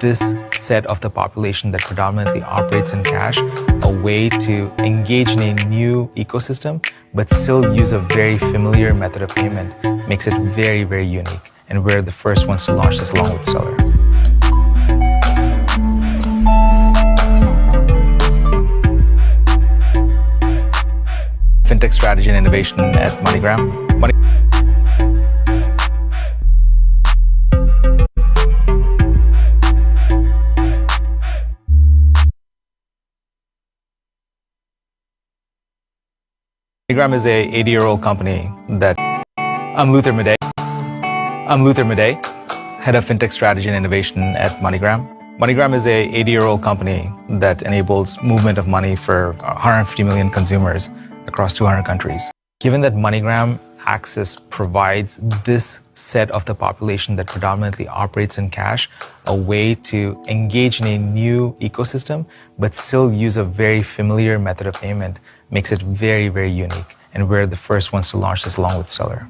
this set of the population that predominantly operates in cash a way to engage in a new ecosystem, but still use a very familiar method of payment makes it very, very unique. And we're the first ones to launch this along with Stellar. Fintech strategy and innovation at MoneyGram. MoneyGram is a 80-year-old company that I'm 𝕊𝕚𝕚𝕝, head of fintech strategy and innovation at MoneyGram. MoneyGram is a 80-year-old company that enables movement of money for 150 million consumers across 200 countries. Given that MoneyGram Access provides this set of the population that predominantly operates in cash a way to engage in a new ecosystem, but still use a very familiar method of payment makes it very, very unique. And we're the first ones to launch this along with Stellar.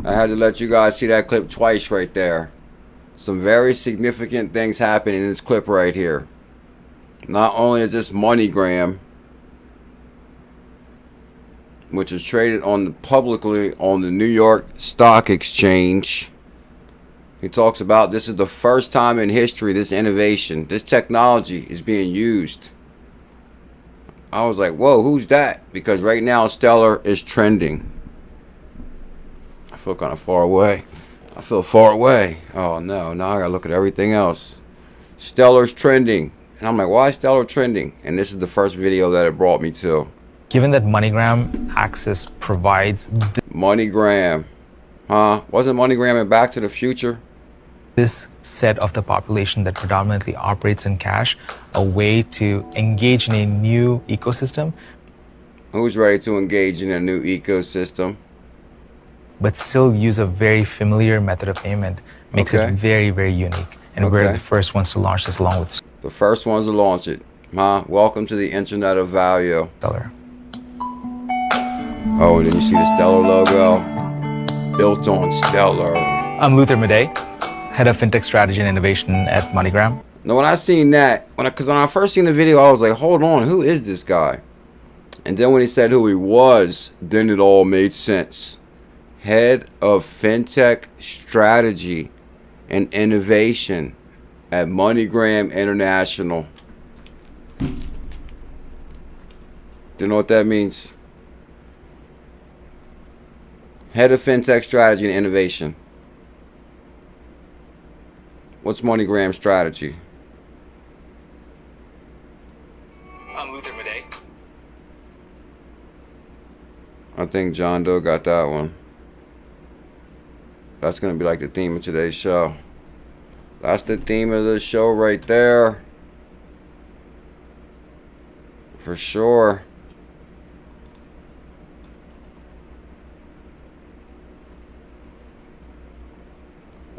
I had to let you guys see that clip twice right there. Some very significant things happen in this clip right here. Not only is this MoneyGram, which is traded on publicly on the New York Stock Exchange. He talks about this is the first time in history this innovation, this technology is being used. I was like, whoa, who's that? Because right now Stellar is trending. I feel kind of far away. I feel far away. Oh no, now I gotta look at everything else. Stellar's trending. And I'm like, why is Stellar trending? And this is the first video that it brought me to. Given that MoneyGram Access provides MoneyGram, huh? Wasn't MoneyGram in Back to the Future? This set of the population that predominantly operates in cash a way to engage in a new ecosystem. Who's ready to engage in a new ecosystem? But still use a very familiar method of payment makes it very, very unique. And we're the first ones to launch this along with the first ones to launch it, huh? Welcome to the Internet of Value. Stellar. Oh, and then you see the Stellar logo, built on Stellar. I'm 𝕊𝕚𝕚𝕝, head of fintech strategy and innovation at MoneyGram. Now, when I seen that, because when I first seen the video, I was like, hold on, who is this guy? And then when he said who he was, then it all made sense. Head of fintech strategy and innovation at MoneyGram International. Do you know what that means? Head of fintech strategy and innovation. What's MoneyGram strategy? I'm 𝕊𝕚𝕚𝕝. I think John Doe got that one. That's going to be like the theme of today's show. That's the theme of the show right there. For sure.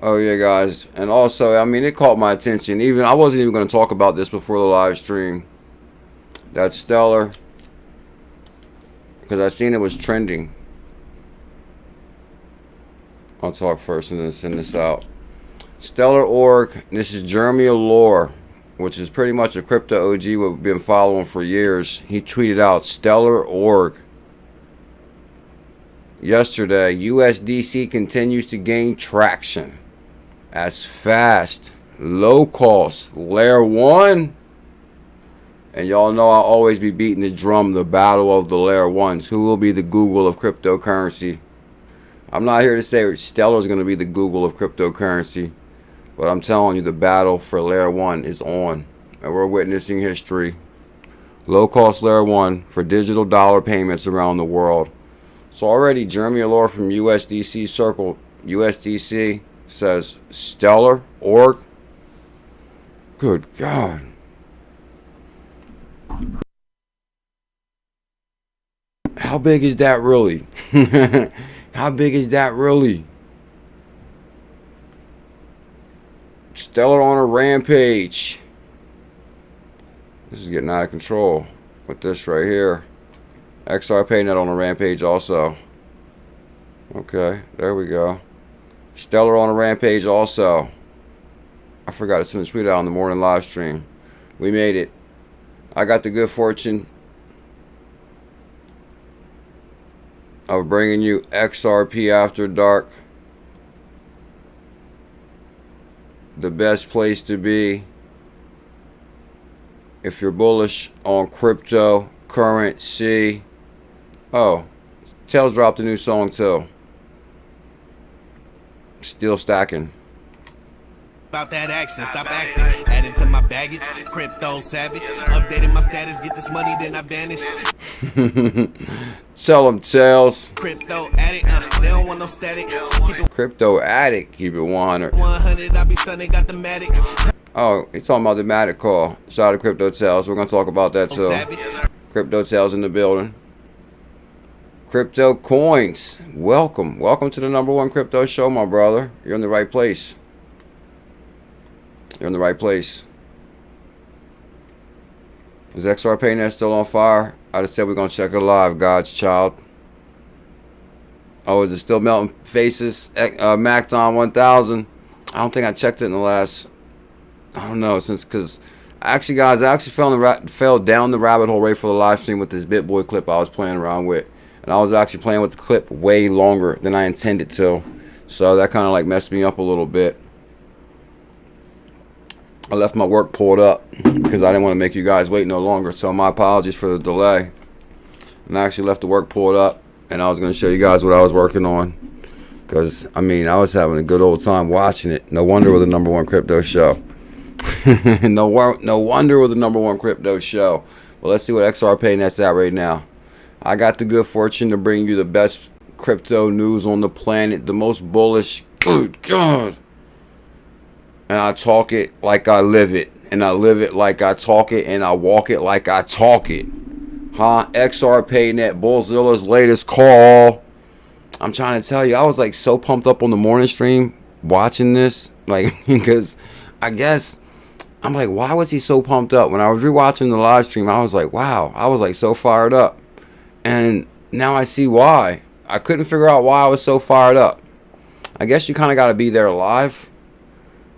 Oh yeah, guys. And also, I mean, it caught my attention. I wasn't even going to talk about this before the live stream. That's Stellar. Because I seen it was trending. I'll talk first and then send this out. Stellar.org. This is 𝕝𝕚𝕚𝕝, which is pretty much a crypto OG we've been following for years. He tweeted out Stellar.org. Yesterday, USDC continues to gain traction as fast, low-cost Layer 1. And y'all know I'll always be beating the drum, the battle of the Layer 1s. Who will be the Google of cryptocurrency? I'm not here to say Stellar is going to be the Google of cryptocurrency, but I'm telling you the battle for Layer 1 is on, and we're witnessing history. Low-cost Layer 1 for digital dollar payments around the world. So already 𝕝𝕚𝕚𝕝 from USDC Circle, USDC says Stellar.org. Good God. How big is that really? How big is that really? Stellar on a rampage. This is getting out of control with this right here. XRPayNet on a rampage also. Okay, there we go. Stellar on a rampage also. I forgot to send a tweet out on the morning live stream. We made it. I got the good fortune of bringing you XRP After Dark. The best place to be if you're bullish on cryptocurrency. Oh, Tails dropped a new song too. Still stacking. About that action, stop acting. Adding to my baggage, crypto savage. Updating my status, get this money, then I vanish. Tell them, Tails. Crypto addict, they don't want no static. Keep it Crypto addict, keep it 100. 100, I be stunning, got the matic. Oh, he's talking about the Matic call. Shout out to Crypto Tails. We're gonna talk about that too. Crypto Tails in the building. Crypto coins, welcome to the #1 crypto show, my brother. You're in the right place. You're in the right place. Is XRPayNet still on fire? I just said we're gonna check it live, God's child. Oh, is it still melting faces? Macton 1000. I don't think I checked it in the last, I don't know, because actually, guys, I actually fell down the rabbit hole right for the live stream with this BitBoy clip I was playing around with. And I was actually playing with the clip way longer than I intended to. So that kind of like messed me up a little bit. I left my work pulled up because I didn't want to make you guys wait no longer. So my apologies for the delay. And I actually left the work pulled up. And I was going to show you guys what I was working on. Because, I mean, I was having a good old time watching it. No wonder we're the #1 crypto show. No wonder we're the #1 crypto show. Well, let's see what XRPayNet's at right now. I got the good fortune to bring you the best crypto news on the planet, the most bullish. Good God. And I talk it like I live it. And I live it like I talk it. And I walk it like I talk it. Huh? XRPayNet, BuLLZiLla's latest call. I'm trying to tell you, I was like so pumped up on the morning stream watching this. Like, because I guess, I'm like, why was he so pumped up? When I was rewatching the live stream, I was like, wow. I was like so fired up. And now I see why. I couldn't figure out why I was so fired up. I guess you kind of got to be there live.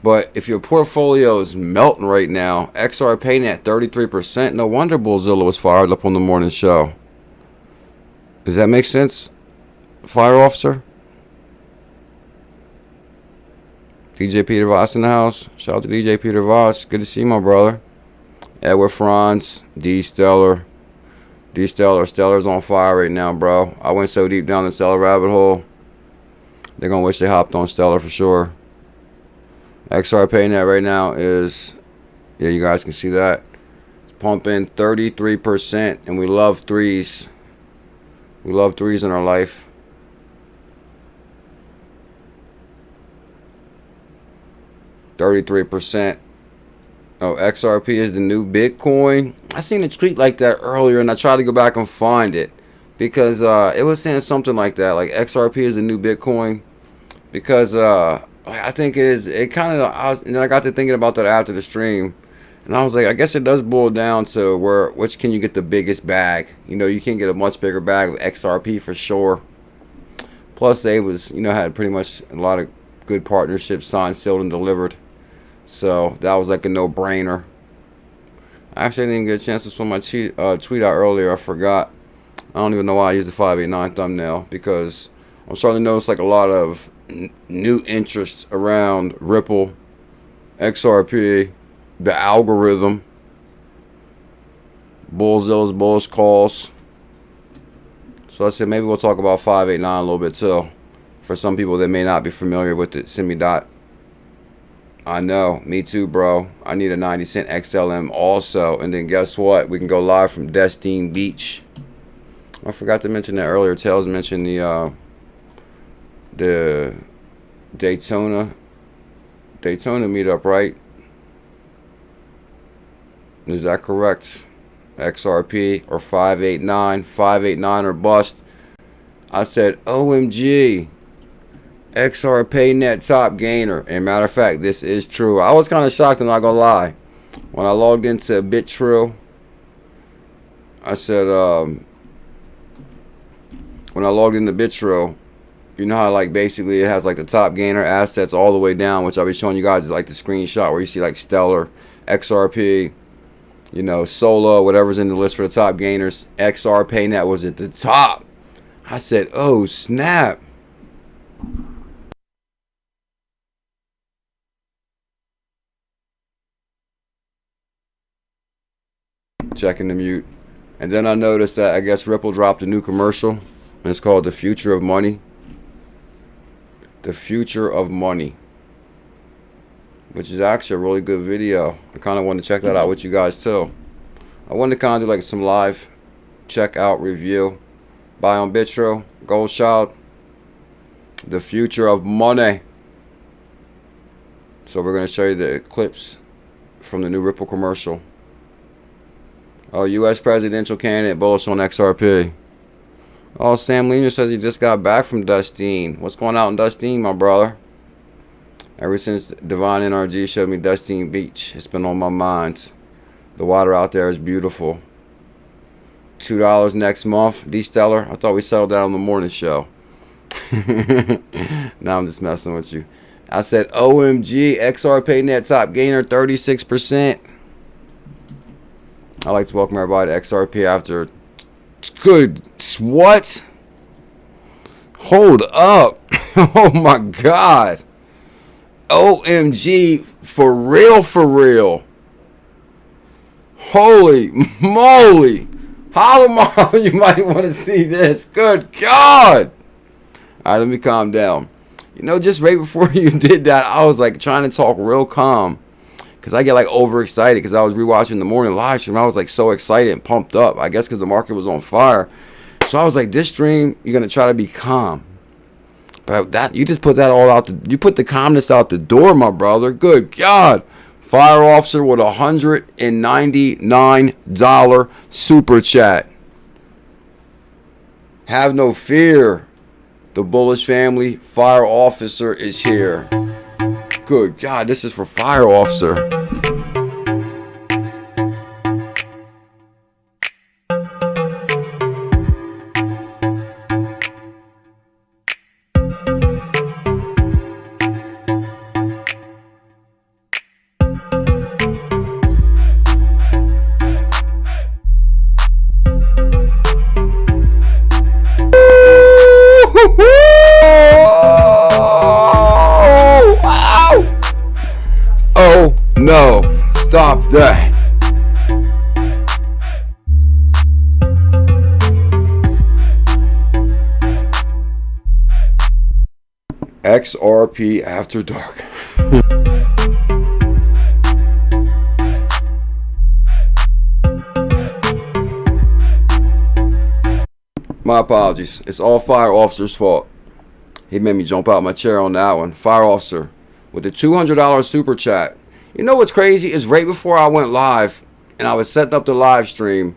But if your portfolio is melting right now, XRPayNet 33%, no wonder BuLLZiLla was fired up on the morning show. Does that make sense, fire officer? DJ Peter Voss in the house. Shout out to DJ Peter Voss. Good to see you, my brother. Edward Franz, Stellar. Stellar's on fire right now, bro. I went so deep down the Stellar rabbit hole. They're going to wish they hopped on Stellar for sure. XRPayNet right now is, yeah, you guys can see that. It's pumping 33%, and we love threes. We love threes in our life. %. Oh, XRP is the new Bitcoin. I seen a tweet like that earlier, and I tried to go back and find it because it was saying something like that, like XRP is the new Bitcoin, because I think it is. It kind of. And then I got to thinking about that after the stream, and I was like, I guess it does boil down to which can you get the biggest bag? You know, you can get a much bigger bag of XRP for sure. Plus, they had pretty much a lot of good partnerships signed, sealed, and delivered. So that was like a no-brainer. Actually, I didn't even get a chance to swing my tweet out earlier. I forgot. I don't even know why I used the 589 thumbnail, because I'm starting to notice like a lot of new interest around Ripple, XRP, the algorithm, BuLLZiLla's bullish calls. So I said maybe we'll talk about 589 a little bit too. For some people that may not be familiar with it, semi-dot. I know, me too, bro. I need a 90-cent XLM also. And then guess what? We can go live from Destine Beach. I forgot to mention that earlier. Tails mentioned the Daytona meetup, right? Is that correct? XRP or 589 or bust. I said, OMG. XRPayNet top gainer. And matter of fact, this is true. I was kind of shocked, I'm not gonna lie. When I logged into BitTrill, I said, when I logged into BitTrill, You know how like basically it has like the top gainer assets all the way down, which I'll be showing you guys is like the screenshot where you see like Stellar, XRP, you know, Solo, whatever's in the list for the top gainers. XRPayNet was at the top. I said, oh snap. Checking the mute. And then I noticed that I guess Ripple dropped a new commercial. And it's called The Future of Money. The Future of Money. Which is actually a really good video. I kind of want to check that out with you guys too. I wanted to kind of do like some live checkout review. Buy on Bitro. Gold Child. The Future of Money. So we're going to show you the clips from the new Ripple commercial. Oh, U.S. presidential candidate bullish on XRP. Oh, Sam Leaner says he just got back from Dustine. What's going on in Dustine, my brother? Ever since Devon NRG showed me Dustine Beach, it's been on my mind. The water out there is beautiful. $2 next month. D-Stellar, I thought we settled that on the morning show. Now I'm just messing with you. I said, OMG, XRPayNet top gainer, 36%. I'd like to welcome everybody to XRP after... Good... What? Hold up. Oh my God. OMG. For real, for real. Holy moly. Holla, you might want to see this. Good God. Alright, let me calm down. You know, just right before you did that, I was like trying to talk real calm. Because I get like overexcited because I was rewatching the morning live stream. I was like so excited and pumped up. I guess because the market was on fire. So I was like, this stream, you're going to try to be calm. But that you just put that all out. You put the calmness out the door, my brother. Good God. Fire Officer with $199 super chat. Have no fear. The bullish family Fire Officer is here. Good God, this is for Fire Officer. Oh no, stop that. XRP After Dark. My apologies. It's all Fire Officer's fault. He made me jump out my chair on that one. Fire Officer with the $200 super chat. You know what's crazy is right before I went live and I was setting up the live stream,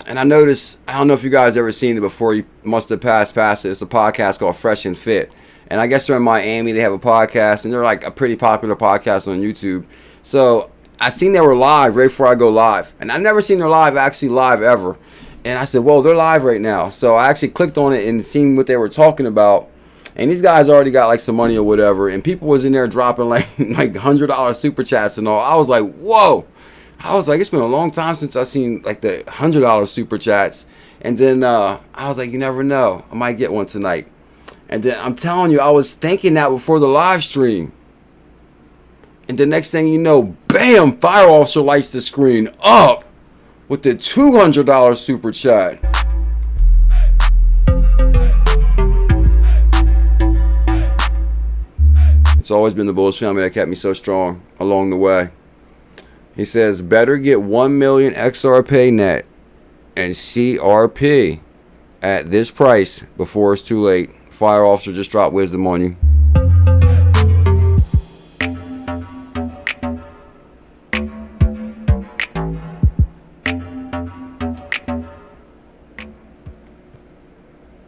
and I noticed, I don't know if you guys ever seen it before, you must have passed it. It's a podcast called Fresh and Fit. And I guess they're in Miami, they have a podcast, and they're like a pretty popular podcast on YouTube. So I seen they were live right before I go live. And I've never seen their live ever. And I said, whoa, they're live right now. So I actually clicked on it and seen what they were talking about. And these guys already got like some money or whatever. And people was in there dropping like $100 super chats and all. I was like, whoa. I was like, it's been a long time since I seen like the $100 super chats. And then I was like, you never know. I might get one tonight. And then I'm telling you, I was thinking that before the live stream. And the next thing you know, bam, Fire Officer lights the screen up with the $200 super chat. It's always been the Bulls family that kept me so strong along the way. He says, better get 1 million XRPayNet and CRP at this price before it's too late. Fire Officer just dropped wisdom on you.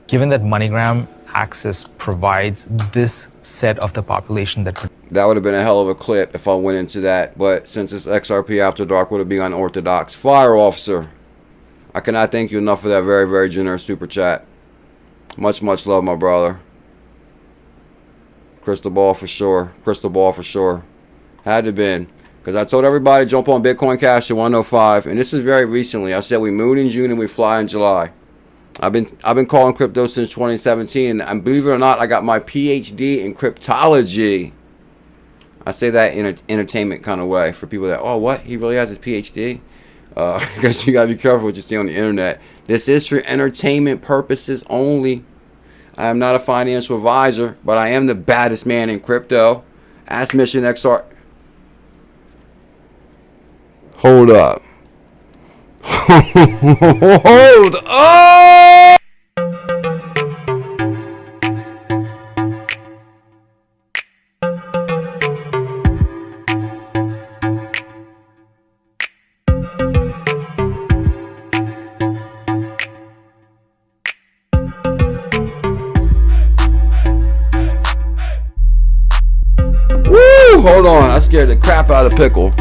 Given that MoneyGram access provides this set of the population that would have been a hell of a clip if I went into that, but since it's XRP After Dark, would it be unorthodox? Fire Officer, I cannot thank you enough for that very, very generous super chat. Much, much love, my brother. Crystal ball for sure. Crystal ball for sure. Had to been. Because I told everybody jump on Bitcoin Cash at 105. And this is very recently. I said we moon in June and we fly in July. I've been calling crypto since 2017. And believe it or not, I got my PhD in cryptology. I say that in an entertainment kind of way for people that, oh, what? He really has his PhD? I guess you got to be careful what you see on the internet. This is for entertainment purposes only. I am not a financial advisor, but I am the baddest man in crypto. Ask Mission XR. Hold up. Hold up! Hold on, I scared the crap out of Pickle.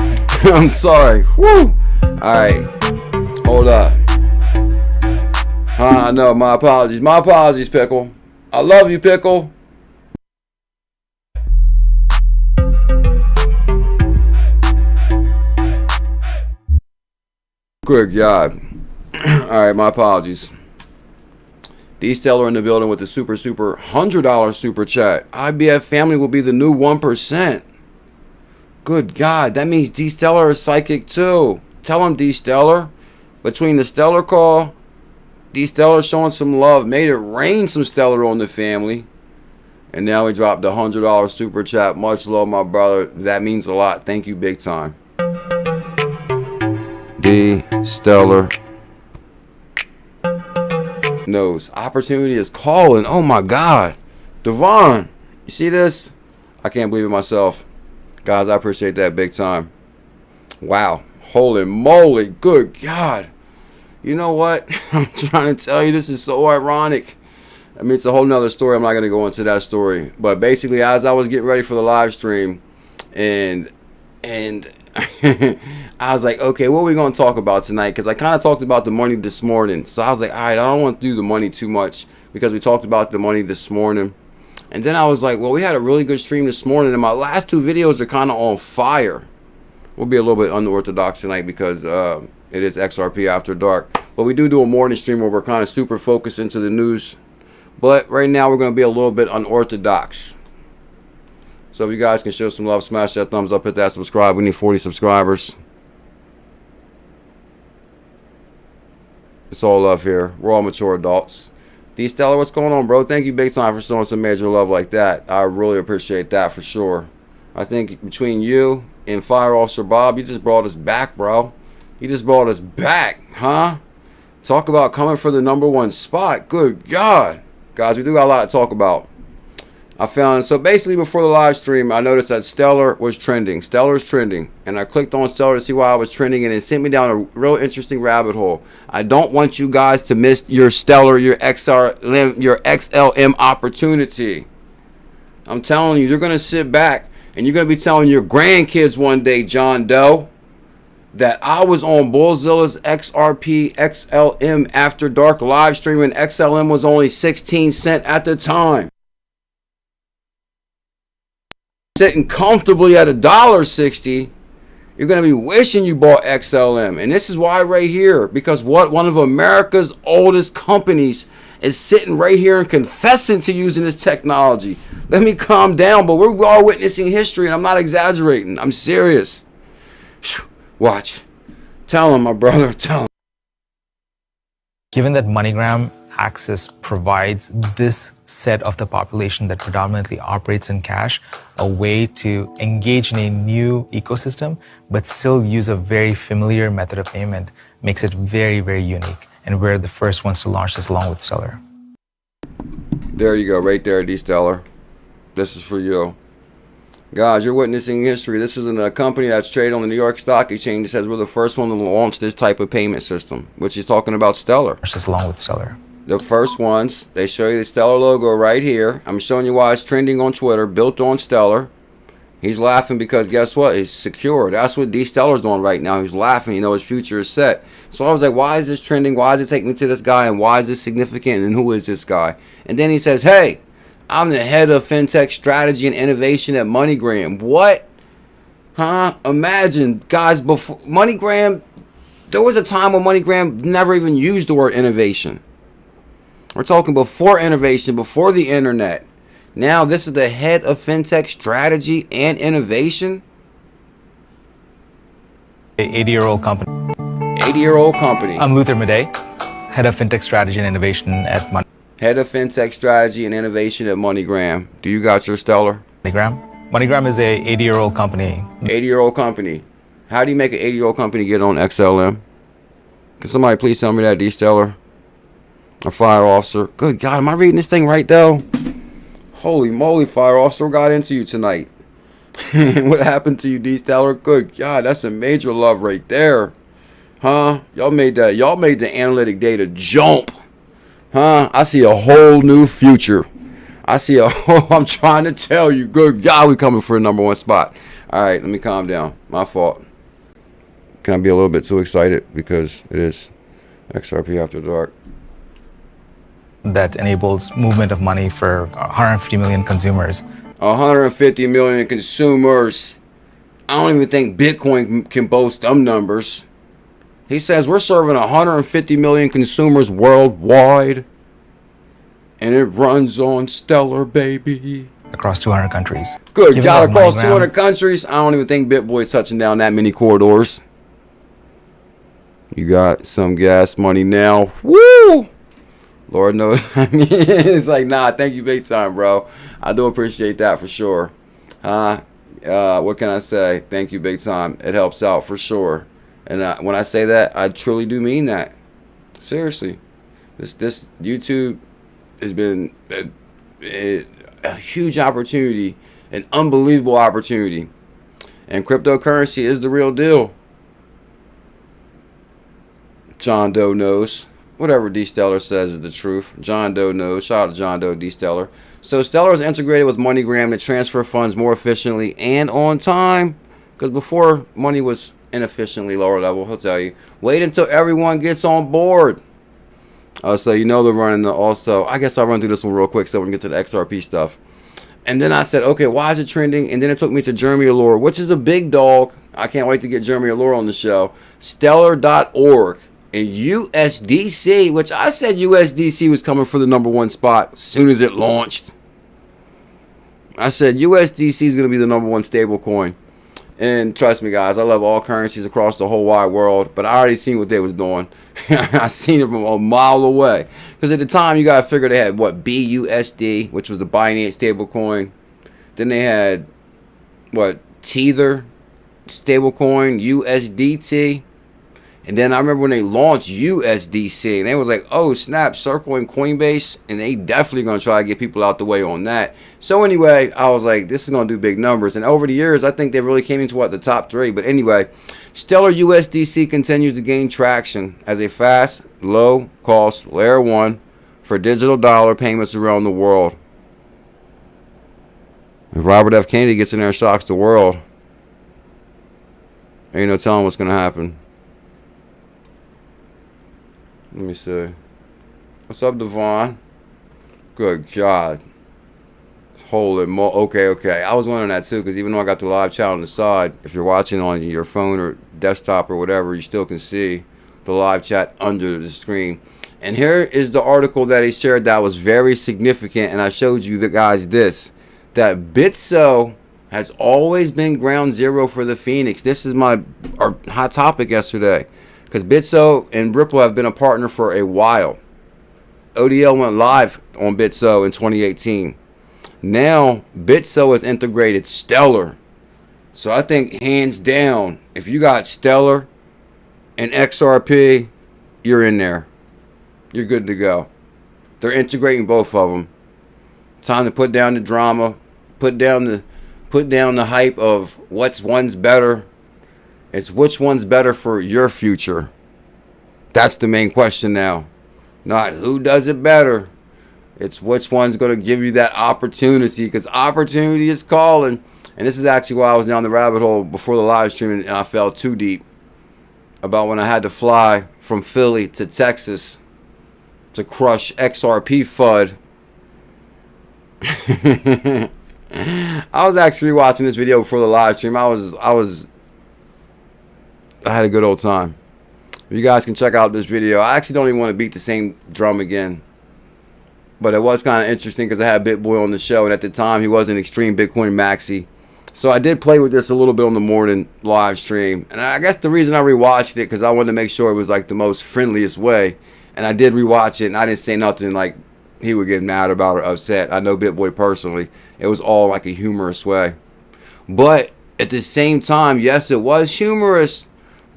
I'm sorry. Woo! Alright. Hold up. No, my apologies. My apologies, Pickle. I love you, Pickle. Good God. Alright, my apologies. D-Stellar in the building with the super $100 super chat. IBF family will be the new 1%. Good God, that means D-Stellar is psychic too. Tell him, D-Stellar. Between the Stellar call, D-Stellar showing some love, made it rain some Stellar on the family. And now we dropped the $100 super chat. Much love, my brother. That means a lot. Thank you big time. D-Stellar knows. Opportunity is calling. Oh my God. Devon, you see this? I can't believe it myself. Guys, I appreciate that big time. Wow. Holy moly. Good God. You know what? I'm trying to tell you, this is so ironic. I mean, it's a whole nother story. I'm not going to go into that story. But basically, as I was getting ready for the live stream, and I was like, okay, what are we going to talk about tonight? Because I kind of talked about the money this morning. So I was like, all right, I don't want to do the money too much because we talked about the money this morning. And then I was like, well, we had a really good stream this morning, and my last two videos are kind of on fire. We'll be a little bit unorthodox tonight because it is XRP After Dark. But we do a morning stream where we're kind of super focused into the news. But right now we're going to be a little bit unorthodox. So if you guys can show some love, smash that thumbs up, hit that subscribe. We need 40 subscribers. It's all love here. We're all mature adults. D-Stellar, what's going on, bro? Thank you big time for showing some major love like that. I really appreciate that for sure. I think between you and Fire Officer Bob, you just brought us back, bro. You just brought us back, huh? Talk about coming for the #1 spot. Good God. Guys, we do got a lot to talk about. I found, so basically before the live stream, I noticed that Stellar was trending. Stellar's trending. And I clicked on Stellar to see why I was trending, and it sent me down a real interesting rabbit hole. I don't want you guys to miss your Stellar, your XLM, your XLM opportunity. I'm telling you, you're going to sit back and you're going to be telling your grandkids one day, John Doe, that I was on BuLLZiLla's XRP XLM After Dark live stream, and XLM was only 16 cents at the time. Sitting comfortably at $1.60, you're going to be wishing you bought XLM. And this is why right here, because one of America's oldest companies is sitting right here and confessing to using this technology. Let me calm down, but we're all witnessing history, and I'm not exaggerating. I'm serious. Watch. Tell him, my brother. Tell him. Given that MoneyGram Access provides this set of the population that predominantly operates in cash a way to engage in a new ecosystem, but still use a very familiar method of payment, makes it very, very unique. And we're the first ones to launch this along with Stellar. There you go, right there, D-Stellar. This is for you. Guys, you're witnessing history. This is a company that's traded on the New York Stock Exchange. It says we're the first one to launch this type of payment system, which is talking about Stellar. Just along with Stellar. The first ones, they show you the Stellar logo right here. I'm showing you why it's trending on Twitter, built on Stellar. He's laughing because guess what? It's secure. That's what D-Stellar's doing right now. He's laughing. You know, his future is set. So I was like, why is this trending? Why is it taking me to this guy? And why is this significant? And who is this guy? And then he says, hey, I'm the head of fintech strategy and innovation at MoneyGram. What? Huh? Imagine, guys, before MoneyGram, there was a time when MoneyGram never even used the word innovation. We're talking before innovation, before the internet. Now this is the head of fintech strategy and innovation. 80-year-old company. 80-year-old company. I'm 𝕊𝕚𝕟𝕜𝕤, head of fintech strategy and innovation at Head of fintech strategy and innovation at MoneyGram. Do you got your Stellar? MoneyGram. MoneyGram is a 80-year-old company. 80-year-old company. How do you make an 80-year-old company get on XLM? Can somebody please tell me that, D-Stellar? A fire officer. Good God, am I reading this thing right, though? Holy moly, fire officer, what got into you tonight? What happened to you, D-Stellar? Good God, that's a major love right there. Huh? Y'all made the analytic data jump. Huh? I see a whole new future. I see a whole, I'm trying to tell you, good God, we coming for the #1 spot. All right, let me calm down. My fault. Can I be a little bit too excited because it is XRP After Dark? That enables movement of money for 150 million consumers. 150 million consumers. I don't even think Bitcoin can boast them numbers. He says we're serving 150 million consumers worldwide. And it runs on Stellar, baby. Across 200 countries. Good Even God, though across MoneyGram 200 countries. I don't even think BitBoy's touching down that many corridors. You got some gas money now. Woo! Lord knows. I mean, it's like, nah, thank you big time, bro. I do appreciate that for sure. What can I say? Thank you big time. It helps out for sure. And when I say that, I truly do mean that. Seriously. This YouTube has been a huge opportunity, an unbelievable opportunity. And cryptocurrency is the real deal. John Doe knows. Whatever D-Stellar says is the truth. John Doe knows. Shout out to John Doe, D-Stellar. So Stellar is integrated with MoneyGram to transfer funds more efficiently and on time. Because before, money was inefficiently lower level. He'll tell you. Wait until everyone gets on board. So you know they're running the also. I guess I'll run through this one real quick so we can get to the XRP stuff. And then I said, okay, why is it trending? And then it took me to 𝕤𝕚𝕟𝕤𝕤, which is a big dog. I can't wait to get 𝕤𝕚𝕟𝕤𝕤 on the show. Stellar.org. And USDC, which I said USDC was coming for the #1 spot as soon as it launched. I said USDC is going to be the #1 stable coin. And trust me, guys, I love all currencies across the whole wide world. But I already seen what they was doing. I seen it from a mile away. Because at the time, you got to figure they had, what, BUSD, which was the Binance stable coin. Then they had, what, Tether stable coin, USDT. And then I remember when they launched USDC, and they was like, oh, snap, Circle and Coinbase, and they definitely going to try to get people out the way on that. So anyway, I was like, this is going to do big numbers. And over the years, I think they really came into, what, the top 3. But anyway, Stellar USDC continues to gain traction as a fast, low-cost layer 1 for digital dollar payments around the world. If Robert F. Kennedy gets in there and shocks the world, ain't no telling what's going to happen. Let me see. What's up, Devon? Good God. Holy mo. Okay. I was wondering that too, because even though I got the live chat on the side, if you're watching on your phone or desktop or whatever, you still can see the live chat under the screen. And here is the article that he shared that was very significant, and I showed you the guys this. That BuLLZiLLa has always been ground zero for the Phoenix. This is our hot topic yesterday. Because BuLLZiLLa and Ripple have been a partner for a while. ODL went live on BuLLZiLLa in 2018. Now, BuLLZiLLa has integrated Stellar. So I think, hands down, if you got Stellar and XRP, you're in there. You're good to go. They're integrating both of them. Time to put down the drama. Put down the hype of one's better. It's which one's better for your future. That's the main question now. Not who does it better. It's which one's going to give you that opportunity. Because opportunity is calling. And this is actually why I was down the rabbit hole before the live stream and I fell too deep. About when I had to fly from Philly to Texas to crush XRP FUD. I was actually watching this video before the live stream. I had a good old time. You guys can check out this video. I actually don't even want to beat the same drum again. But it was kind of interesting because I had BitBoy on the show, and at the time he was an extreme Bitcoin maxi. So I did play with this a little bit on the morning live stream. And I guess the reason I rewatched it because I wanted to make sure it was like the most friendliest way. And I did rewatch it, and I didn't say nothing like he would get mad about or upset. I know BitBoy personally. It was all like a humorous way. But at the same time, yes, it was humorous.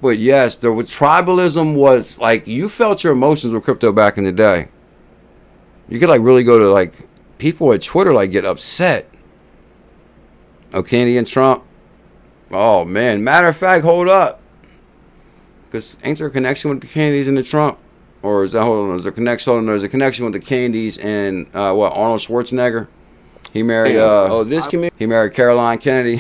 But yes, tribalism was like, you felt your emotions with crypto back in the day. You could like really go to like people at Twitter like get upset. Oh, Kennedy and Trump. Oh man. Matter of fact, hold up. Because ain't there a connection with the Kennedys and the Trump? Or is that, hold on, there's a connection with the Kennedys and Arnold Schwarzenegger? He married he married Caroline Kennedy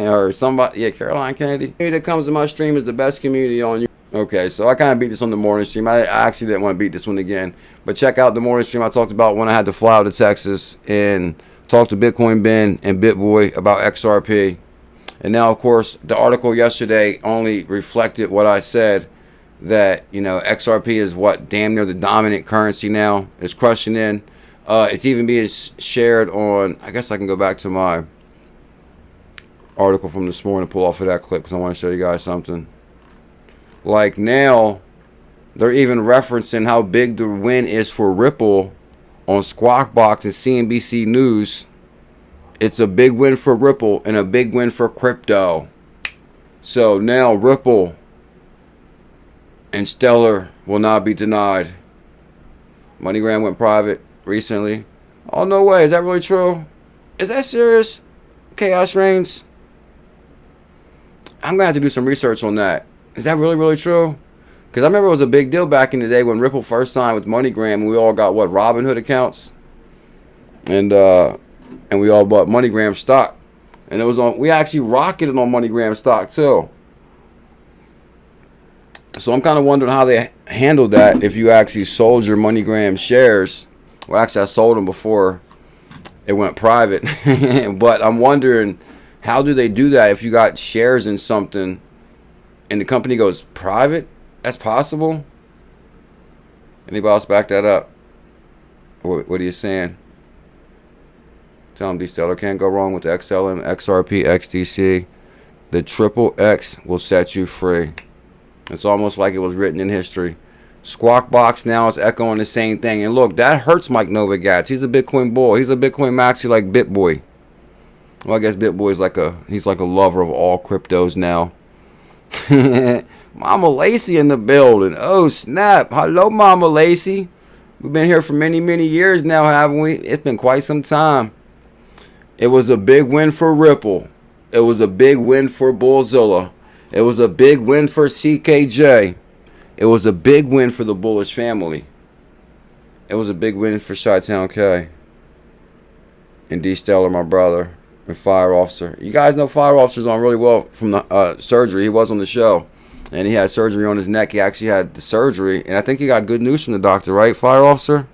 or somebody. Yeah, Caroline Kennedy. The community that comes to my stream is the best community on you. Okay, so I kind of beat this on the morning stream. I actually didn't want to beat this one again. But check out the morning stream I talked about when I had to fly out to Texas and talk to Bitcoin Ben and BitBoy about XRP. And now, of course, the article yesterday only reflected what I said, that, you know, XRP is what, damn near the dominant currency now. It's crushing in. It's even being shared on, I guess I can go back to my article from this morning and pull off of that clip because I want to show you guys something. Like now, they're even referencing how big the win is for Ripple on Squawk Box and CNBC News. It's a big win for Ripple and a big win for crypto. So now Ripple and Stellar will not be denied. MoneyGram went private recently. Oh, no way. Is that really true? Is that serious? Chaos Reigns? I'm going to have to do some research on that. Is that really, really true? Because I remember it was a big deal back in the day when Ripple first signed with MoneyGram and we all got, what, Robinhood accounts? And we all bought MoneyGram stock. And it was on, we actually rocketed on MoneyGram stock too. So I'm kind of wondering how they handled that if you actually sold your MoneyGram shares. Well, actually I sold them before it went private. But I'm wondering, how do they do that if you got shares in something and the company goes private? That's possible. Anybody else back that up? What are you saying? Tell them D-Stellar can't go wrong with the XLM, XRP, XDC. The triple X will set you free. It's almost like it was written in history. Squawk Box now is echoing the same thing. And look, that hurts Mike Novogratz. He's a Bitcoin bull. He's a Bitcoin maxi like BitBoy. Well, I guess BitBoy is he's like a lover of all cryptos now. Mama Lacey in the building. Oh, snap. Hello, Mama Lacey. We've been here for many, many years now, haven't we? It's been quite some time. It was a big win for Ripple. It was a big win for BuLLZiLLa. It was a big win for CKJ. It was a big win for the Bullish family. It was a big win for Chi-Town K. And D-Stellar, my brother. And Fire Officer. You guys know Fire Officer's on really well from the surgery. He was on the show. And he had surgery on his neck. He actually had the surgery. And I think he got good news from the doctor, right, Fire Officer?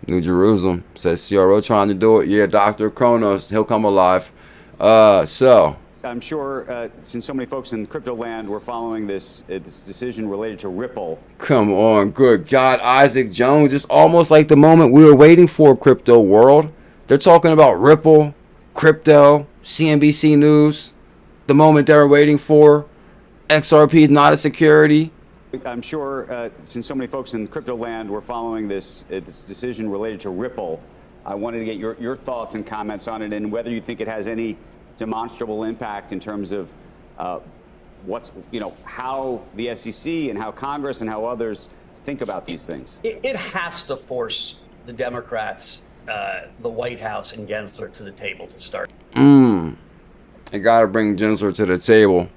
New Jerusalem. Says CRO trying to do it. Yeah, Dr. Kronos. He'll come alive. So... I'm sure since so many folks in crypto land were following this decision related to Ripple. Come on, good God, Isaac Jones. It's almost like the moment we were waiting for, crypto world. They're talking about Ripple, crypto, CNBC News. The moment they were waiting for. XRP is not a security. I'm sure since so many folks in crypto land were following this decision related to Ripple, I wanted to get your thoughts and comments on it and whether you think it has any demonstrable impact in terms of how the SEC and how Congress and how others think about these things. It has to force the Democrats, the White House and Gensler to the table to start. They got to bring Gensler to the table.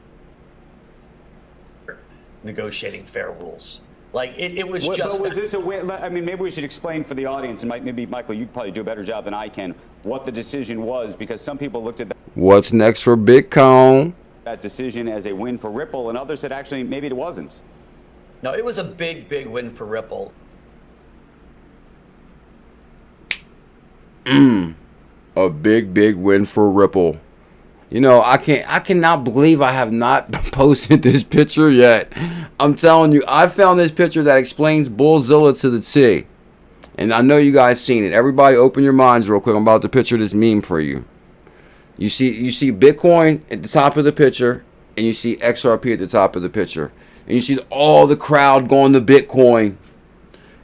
Negotiating fair rules. Like it was But just. was this a win? I mean, maybe we should explain for the audience, and maybe Michael, you probably do a better job than I can, what the decision was, because some people looked at What's next for Bitcoin? that decision as a win for Ripple, and others said actually maybe it wasn't. No, it was a big, big win for Ripple. A big win for Ripple. You know, I cannot believe I have not posted this picture yet. I'm telling you, I found this picture that explains BuLLZiLLa to the T. And I know you guys seen it. Everybody open your minds real quick. I'm about to picture this meme for you. You see Bitcoin at the top of the picture, and you see XRP at the top of the picture. And you see all the crowd going to Bitcoin.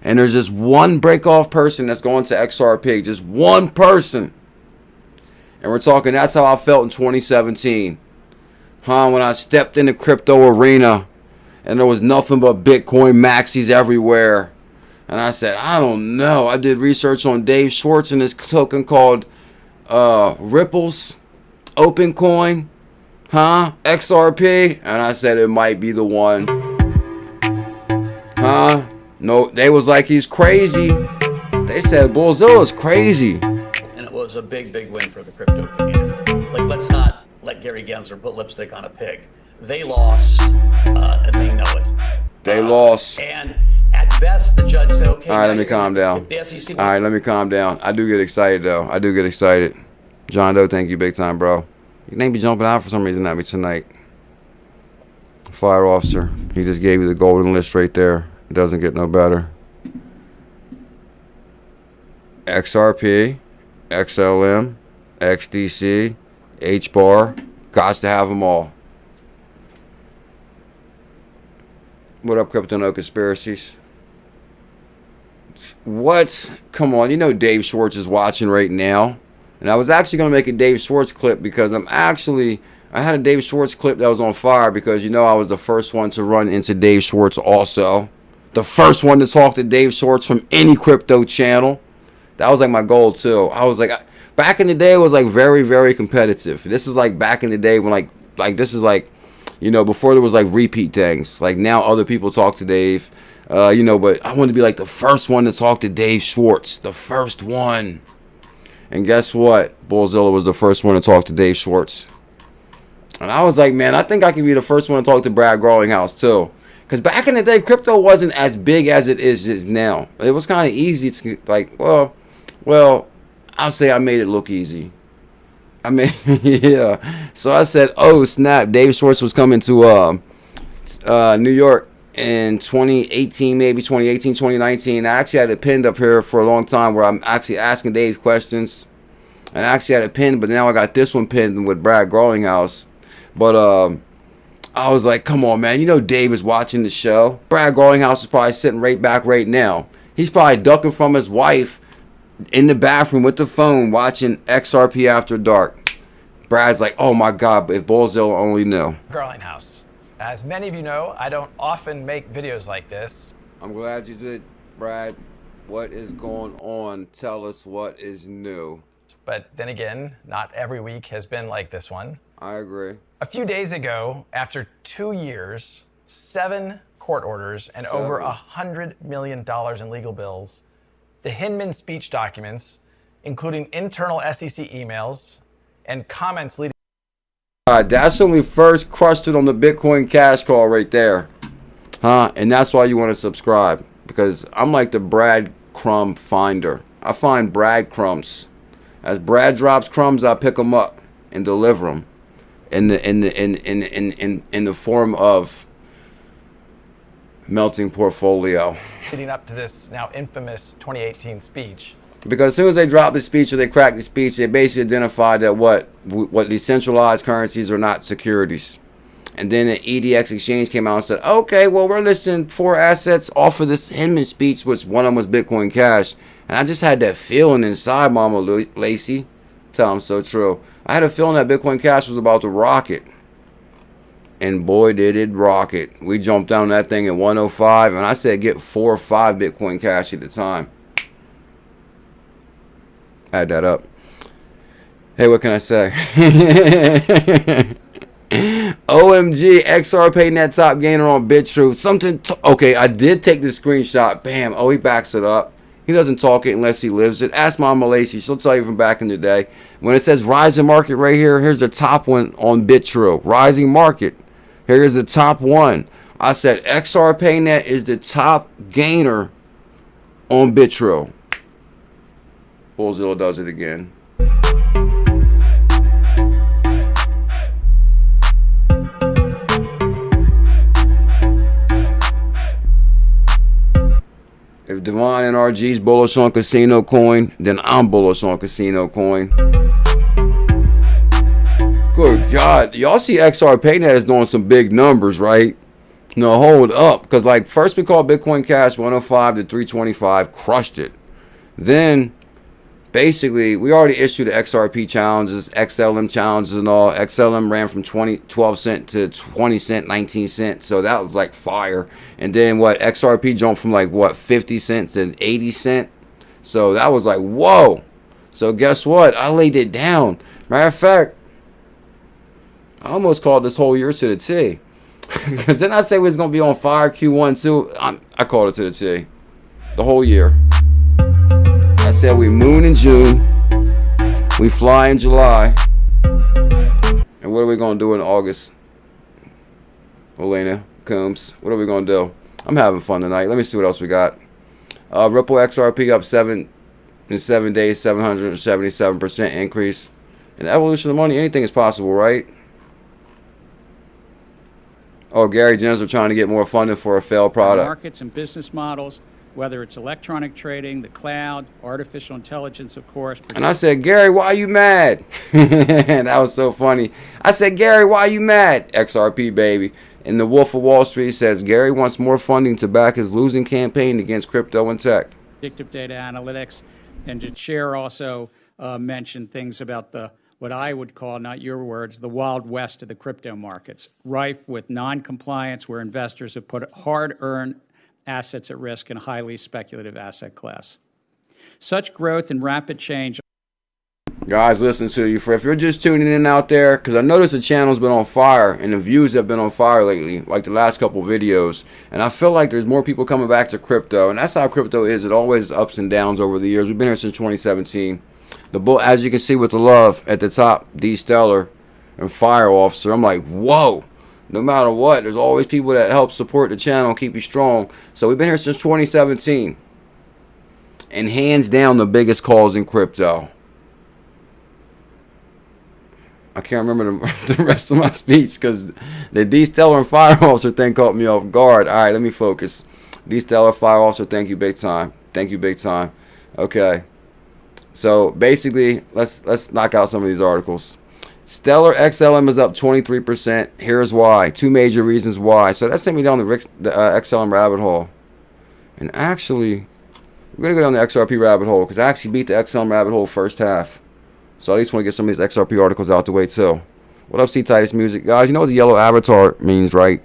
And there's just one break-off person that's going to XRP. Just one person. And we're talking, that's how I felt in 2017. When I stepped in the crypto arena and there was nothing but Bitcoin maxis everywhere. And I said, I don't know. I did research on Dave Schwartz and this token called Ripple's Open Coin. XRP. And I said it might be the one. No, they was like, he's crazy. They said BuLLZiLLa's crazy. And it was a big win for the crypto community. Like, let's not let Gary Gensler put lipstick on a pig. They lost, and they know it. They lost. And at best, the judge said, okay. All right, let me calm down. The SEC All right, let me calm down. I do get excited, though. I do get excited. John Doe, thank you big time, bro. You ain't be jumping out for some reason at me tonight. Fire officer. He just gave you the golden list right there. It doesn't get no better. XRP, XLM, XDC, HBAR. Got to have them all. What up, Crypto No Conspiracies? What? Come on, you know Dave Schwartz is watching right now. And I was actually going to make a Dave Schwartz clip because I had a Dave Schwartz clip that was on fire because, you know, I was the first one to run into Dave Schwartz also. The first one to talk to Dave Schwartz from any crypto channel. That was like my goal too. I was like, back in the day it was like very competitive. This is like back in the day when like this is like, you know, before there was like repeat things. Like now other people talk to Dave, you know, but I wanted to be like the first one to talk to Dave Schwartz. The first one. And guess what? BuLLZiLLa was the first one to talk to Dave Schwartz. And I was like, man, I think I can be the first one to talk to Brad Garlinghouse too. Because back in the day, crypto wasn't as big as it is now. It was kind of easy to, like, well, I'll say I made it look easy. I mean, yeah. So I said, oh, snap. Dave Schwartz was coming to New York in 2018, maybe 2018, 2019. I actually had it pinned up here for a long time where I'm actually asking Dave questions. And I actually had it pinned, but now I got this one pinned with Brad Garlinghouse. But I was like, come on, man. You know Dave is watching the show. Brad Garlinghouse is probably sitting right back right now. He's probably ducking from his wife in the bathroom with the phone watching XRP After Dark. Brad's like, oh, my God, if BuLLZiLLa only knew. Garlinghouse. As many of you know, I don't often make videos like this. I'm glad you did, Brad. What is going on? Tell us what is new. But then again, not every week has been like this one. I agree. A few days ago, after 2 years, 7 court orders, and over $100 million in legal bills, the Hinman speech documents, including internal SEC emails and comments leading. That's when we first crushed it on the Bitcoin Cash Call right there. And that's why you want to subscribe. Because I'm like the breadcrumb finder. I find breadcrumbs. As Brad drops crumbs, I pick them up and deliver them in the form of melting portfolio. Leading up to this now infamous 2018 speech. Because as soon as they drop the speech or they crack the speech, they basically identified that what decentralized currencies are not securities. And then the EDX exchange came out and said, okay, well, we're listing 4 assets off of this Hinman speech, which one of them was Bitcoin Cash. And I just had that feeling inside, Mama Lacey. Tell them so true. I had a feeling that Bitcoin Cash was about to rocket. And boy, did it rocket. We jumped down that thing at 105. And I said get 4 or 5 Bitcoin Cash at the time. Add that up. Hey, what can I say? OMG, XRPayNet top gainer on BitTrue. Something. Okay, I did take the screenshot. Bam. Oh, he backs it up. He doesn't talk it unless he lives it. Ask Mama Lacey. She'll tell you from back in the day. When it says rising market right here, here's the top one on BitTrue. Rising market. Here's the top one. I said XRPayNet is the top gainer on BitTrue. BuLLZiLLa does it again. If Devon NRG is bullish on casino coin, then I'm bullish on casino coin. Good God. Y'all see XRPayNet is doing some big numbers, right? No, hold up. Because, like, first we called Bitcoin Cash 105 to 325. Crushed it. Then, basically, we already issued the XRP challenges, XLM challenges and all. XLM ran from 12 cent to 20 cent, 19 cent. So that was like fire. And then what? XRP jumped from like what? 50 cents to 80 cent. So that was like, whoa. So guess what? I laid it down. Matter of fact, I almost called this whole year to the T. Because then I say we was going to be on fire Q1 too. I called it to the T. The whole year. I said we moon in June, we fly in July, and what are we going to do in August? Elena Combs, what are we going to do? I'm having fun tonight. Let me see what else we got. Ripple XRP up 7 days, 777% increase. In the evolution of money, anything is possible, right? Oh, Gary Gensler trying to get more funding for a failed product. Markets and business models, whether it's electronic trading, the cloud, artificial intelligence, of course. And I said, Gary, why are you mad? That was so funny. I said, Gary, why are you mad? XRP, baby. And the Wolf of Wall Street says, Gary wants more funding to back his losing campaign against crypto and tech. Predictive data analytics. And the chair also mentioned things about what I would call, not your words, the wild west of the crypto markets, rife with non-compliance where investors have put hard-earned assets at risk in a highly speculative asset class. Such growth and rapid change. Guys, listen to you. If you're just tuning in out there, because I noticed the channel's been on fire and the views have been on fire lately, like the last couple videos. And I feel like there's more people coming back to crypto. And that's how crypto is. It always ups and downs over the years. We've been here since 2017. As you can see with the love at the top, 𝕝𝕠𝕚 and Fire Officer. I'm like, whoa. No matter what, there's always people that help support the channel and keep you strong. So we've been here since 2017. And hands down, the biggest calls in crypto. I can't remember the rest of my speech because the 𝕝𝕠𝕚 and Fire Officer thing caught me off guard. All right, let me focus. 𝕝𝕠𝕚, Fire Officer, thank you big time. Thank you big time. Okay. So basically, let's knock out some of these articles. Stellar XLM is up 23%. Here's why. Two major reasons why. So that sent me down the XLM rabbit hole. And actually, we're going to go down the XRP rabbit hole because I actually beat the XLM rabbit hole first half. So I at least want to get some of these XRP articles out the way too. What up, C-Titus Music? Guys, you know what the yellow avatar means, right?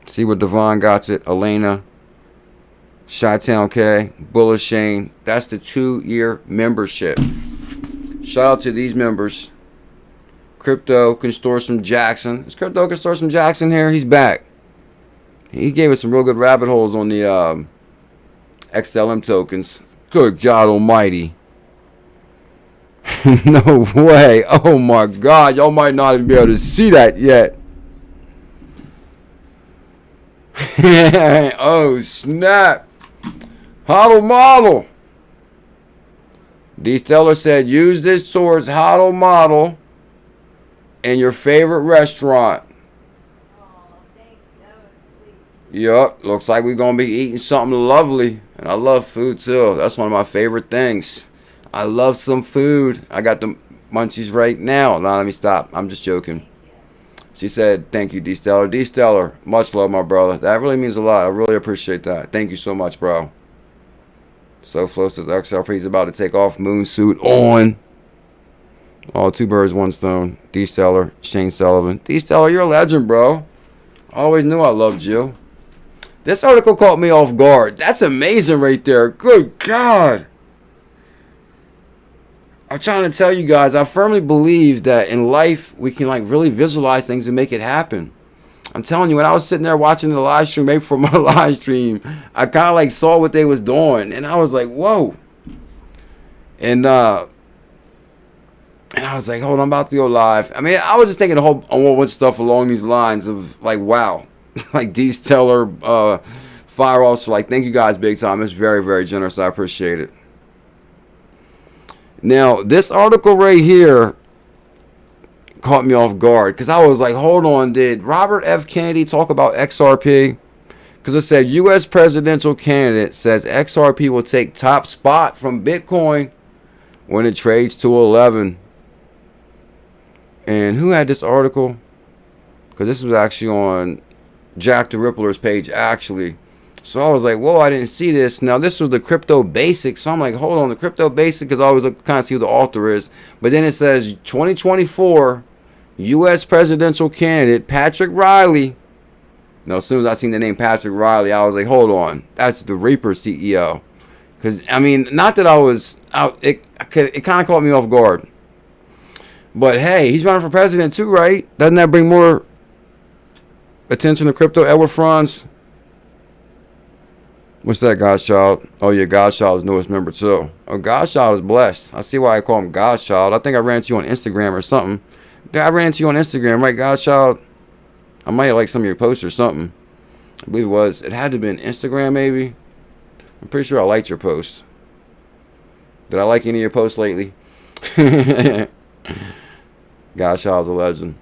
See what Devon got it. Elena. Chi-Town K. Bullish Shane. That's the 2-year membership. Shout out to these members. Crypto Consortium Jackson. Is Crypto Consortium Jackson here? He's back. He gave us some real good rabbit holes on the XLM tokens. Good God Almighty. No way. Oh my God. Y'all might not even be able to see that yet. Oh snap. HODL model. 𝕝𝕠𝕚 said use this towards HODL model in your favorite restaurant. Oh, thank you. That was sweet. Yup, looks like we're going to be eating something lovely. And I love food too. That's one of my favorite things. I love some food. I got the munchies right now. Now let me stop. I'm just joking. She said, thank you, 𝕝𝕠𝕚. 𝕝𝕠𝕚, much love, my brother. That really means a lot. I really appreciate that. Thank you so much, bro. So Flo says XRP is about to take off. Moon suit on. Oh, 2 birds, 1 stone. 𝕝𝕠𝕚, Shane Sullivan. 𝕝𝕠𝕚, you're a legend, bro. I always knew I loved you. This article caught me off guard. That's amazing right there. Good God. I'm trying to tell you guys, I firmly believe that in life, we can like really visualize things and make it happen. I'm telling you, when I was sitting there watching the live stream, maybe for my live stream, I kind of like saw what they was doing. And I was like, whoa. And I was like, hold on, I'm about to go live. I mean, I was just thinking a whole bunch of stuff along these lines of like, wow. Like 𝕝𝕠𝕚, Fire Officer, like, thank you guys big time. It's very, very generous. I appreciate it. Now, this article right here caught me off guard because I was like, hold on, did Robert F. Kennedy talk about XRP? Because it said U.S. presidential candidate says XRP will take top spot from Bitcoin when it trades to 11. And who had this article? Because this was actually on Jack the Rippler's page, actually. So I was like, whoa, I didn't see this. Now, this was the Crypto Basics. So I'm like, hold on, the Crypto Basic, because I always look kind of see who the author is. But then it says 2024 U.S. presidential candidate Patrick Riley. Now, as soon as I seen the name Patrick Riley, I was like, hold on, that's the Reaper CEO. Because, I mean, not that I was out, it kind of caught me off guard. But hey, he's running for president too, right? Doesn't that bring more attention to crypto? Edward Franz. What's that, Godchild? Oh yeah, Godchild is newest member too. Oh, Godchild is blessed. I see why I call him Godchild. I think I ran into you on Instagram or something. Yeah, I ran into you on Instagram, right, Godchild? I might have liked some of your posts or something. I believe it was. It had to have been Instagram, maybe. I'm pretty sure I liked your post. Did I like any of your posts lately? Godchild's a legend.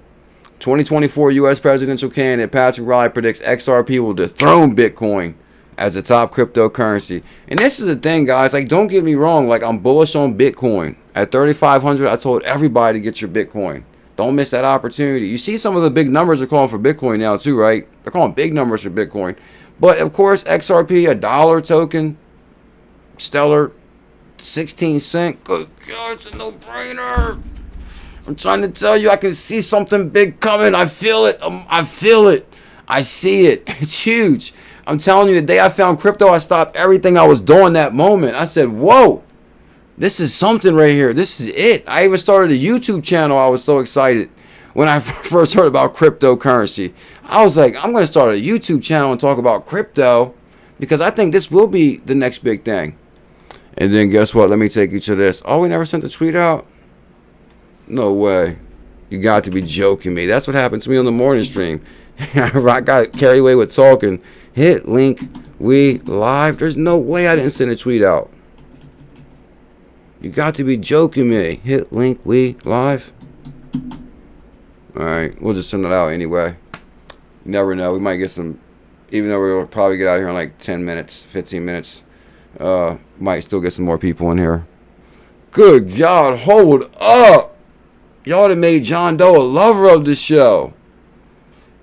2024 U.S. presidential candidate Patrick Riley predicts XRP will dethrone Bitcoin as the top cryptocurrency. And this is the thing, guys. Like, don't get me wrong. Like, I'm bullish on Bitcoin. At 3,500, I told everybody to get your Bitcoin. Don't miss that opportunity. You see some of the big numbers are calling for Bitcoin now too, right? They're calling big numbers for Bitcoin. But, of course, XRP, a dollar token, stellar, 16 cents. Good God, it's a no-brainer. I'm trying to tell you, I can see something big coming. I feel it. I feel it. I see it. It's huge. I'm telling you, the day I found crypto, I stopped everything I was doing that moment. I said, whoa, this is something right here. This is it. I even started a YouTube channel. I was so excited when I first heard about cryptocurrency. I was like, I'm going to start a YouTube channel and talk about crypto because I think this will be the next big thing. And then guess what? Let me take you to this. Oh, we never sent the tweet out? No way. You got to be joking me. That's what happened to me on the morning stream. I got carried away with talking. Hit link we live. There's no way I didn't send a tweet out. You got to be joking me. Hit link we live. Alright, we'll just send it out anyway. You never know. We might get some, even though we'll probably get out of here in like 10 minutes, 15 minutes. Might still get some more people in here. Good God, hold up. Y'all done made John Doe a lover of the show.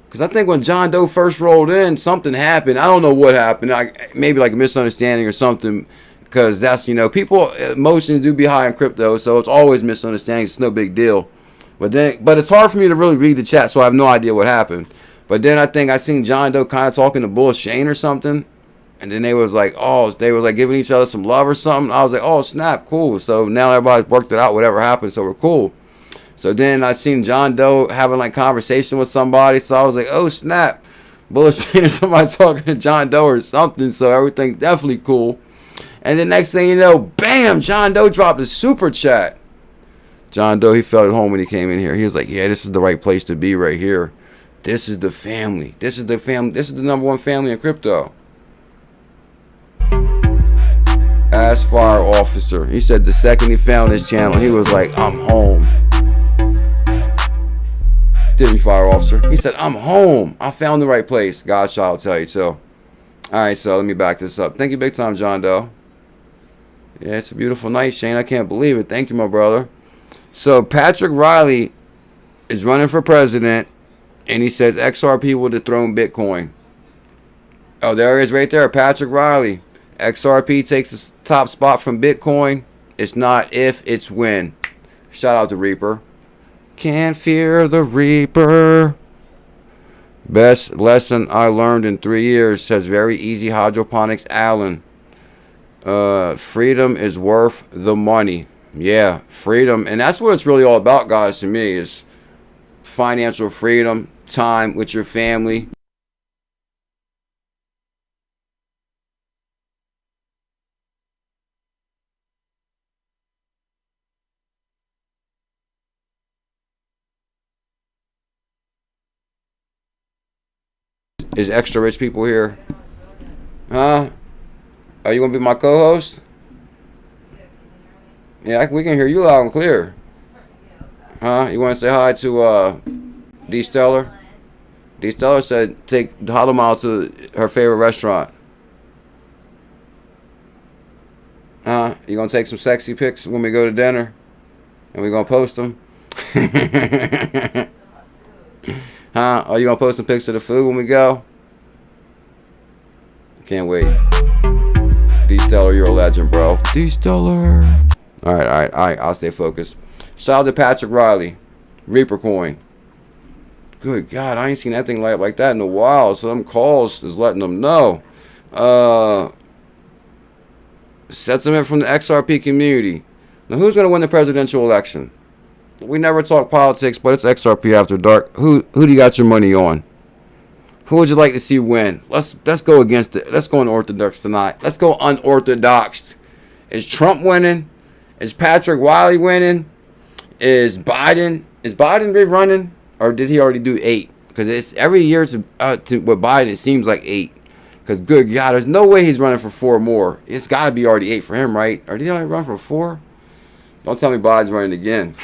Because I think when John Doe first rolled in, something happened. I don't know what happened. Maybe like a misunderstanding or something. Because that's, you know, people, emotions do be high in crypto. So it's always misunderstandings. It's no big deal. But it's hard for me to really read the chat. So I have no idea what happened. But then I think I seen John Doe kind of talking to BuLLZiLLa123 or something. And then they was like, giving each other some love or something. I was like, oh, snap, cool. So now everybody's worked it out, whatever happened. So we're cool. So then I seen John Doe having like conversation with somebody. So I was like, oh, snap. BuLLZiLLa123 somebody talking to John Doe or something. So everything's definitely cool. And the next thing you know, bam, John Doe dropped a super chat. John Doe, he felt at home when he came in here. He was like, yeah, this is the right place to be right here. This is the family. This is the family. This is the #1 family in crypto. Ass Fire Officer. He said the second he found his channel, he was like, I'm home. Didn't Fire Officer? He said, I'm home. I found the right place. God shall tell you so. Alright, so let me back this up. Thank you big time, John Doe. Yeah, it's a beautiful night, Shane. I can't believe it. Thank you, my brother. So Patrick Riley is running for president, and he says XRP will dethrone Bitcoin. Oh, there he is right there. Patrick Riley. XRP takes the top spot from Bitcoin. It's not if, it's when. Shout out to Reaper. Can't fear the Reaper. Best lesson I learned in 3 years, says very easy hydroponics Alan. Freedom is worth the money. Yeah, freedom. And that's what it's really all about, guys, to me, is financial freedom, time with your family. Is extra rich people here? Huh? Are you gonna be my co-host? Yeah, we can hear you loud and clear. Huh? You want to say hi to 𝕝𝕠𝕚? 𝕝𝕠𝕚 said take ℙ𝕝𝕝𝕒 to her favorite restaurant. Huh? You gonna take some sexy pics when we go to dinner? And we gonna post them? Huh? Are you gonna post some pics of the food when we go? Can't wait. 𝕝𝕠𝕚, you're a legend, bro. 𝕝𝕠𝕚. All right. I'll stay focused. Shout out to Patrick Riley, Reaper Coin. Good God, I ain't seen that thing like that in a while. So them calls is letting them know. Sentiment from the XRP community. Now, who's gonna win the presidential election? We never talk politics, but it's XRP after dark. Who do you got your money on? Who would you like to see win? Let's go against it. Let's go unorthodox tonight. Let's go unorthodox. Is Trump winning? Is Patrick Riley winning? Is Biden running? Or did he already do 8? Because it's every year with Biden, it seems like 8. Because good God, there's no way he's running for 4 more. It's got to be already 8 for him, right? Or did he already run for 4? Don't tell me Biden's running again.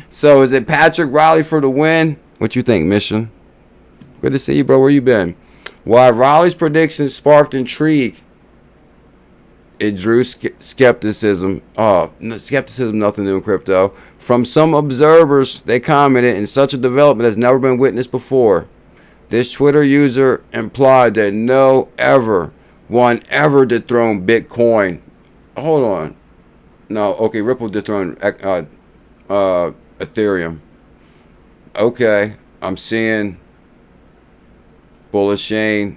So is it Patrick Riley for the win? What you think, Mission? Good to see you, bro. Where you been? While Riley's predictions sparked intrigue, it drew skepticism. Skepticism, nothing new in crypto. From some observers, they commented, in such a development has never been witnessed before. This Twitter user implied that no one ever dethroned Bitcoin. Hold on. No, okay, Ripple dethroned Ethereum. Okay, I'm seeing BuLLZiLLa123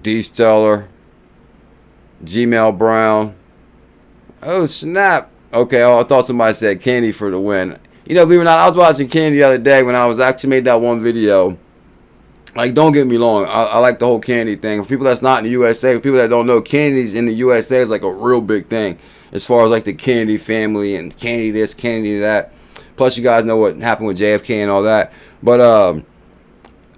𝕝𝕚𝕚, Gmail Brown. Oh snap. Okay, I thought somebody said Candy for the win. You know, believe it or not, I was watching Candy the other day when I was actually made that one video. Like, don't get me wrong, I like the whole Candy thing. For people that's not in the USA, for people that don't know, Candy's in the USA is like a real big thing. As far as like the Candy family and Candy this, Candy that. Plus you guys know what happened with JFK and all that. But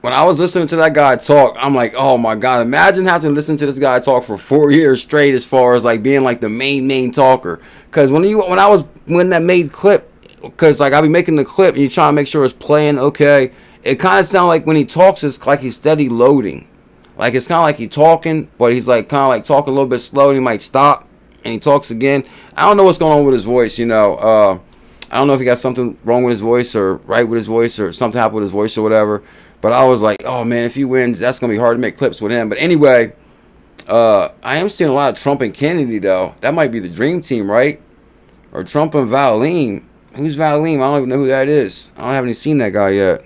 when I was listening to that guy talk, I'm like, oh my God, imagine having to listen to this guy talk for 4 years straight as far as like being like the main talker. Because when that made clip, because like I'll be making the clip and you trying to make sure it's playing okay, it kind of sounds like when he talks, it's like he's steady loading. Like it's kind of like he's talking, but he's like kind of like talking a little bit slow and he might stop and he talks again. I don't know what's going on with his voice, you know. I don't know if he got something wrong with his voice or right with his voice or something happened with his voice or whatever. But I was like, oh man, if he wins, that's going to be hard to make clips with him. But anyway, I am seeing a lot of Trump and Kennedy, though. That might be the dream team, right? Or Trump and 𝕉𝕚𝕚𝕚. Who's 𝕉𝕚𝕚𝕚? I don't even know who that is. I haven't even seen that guy yet.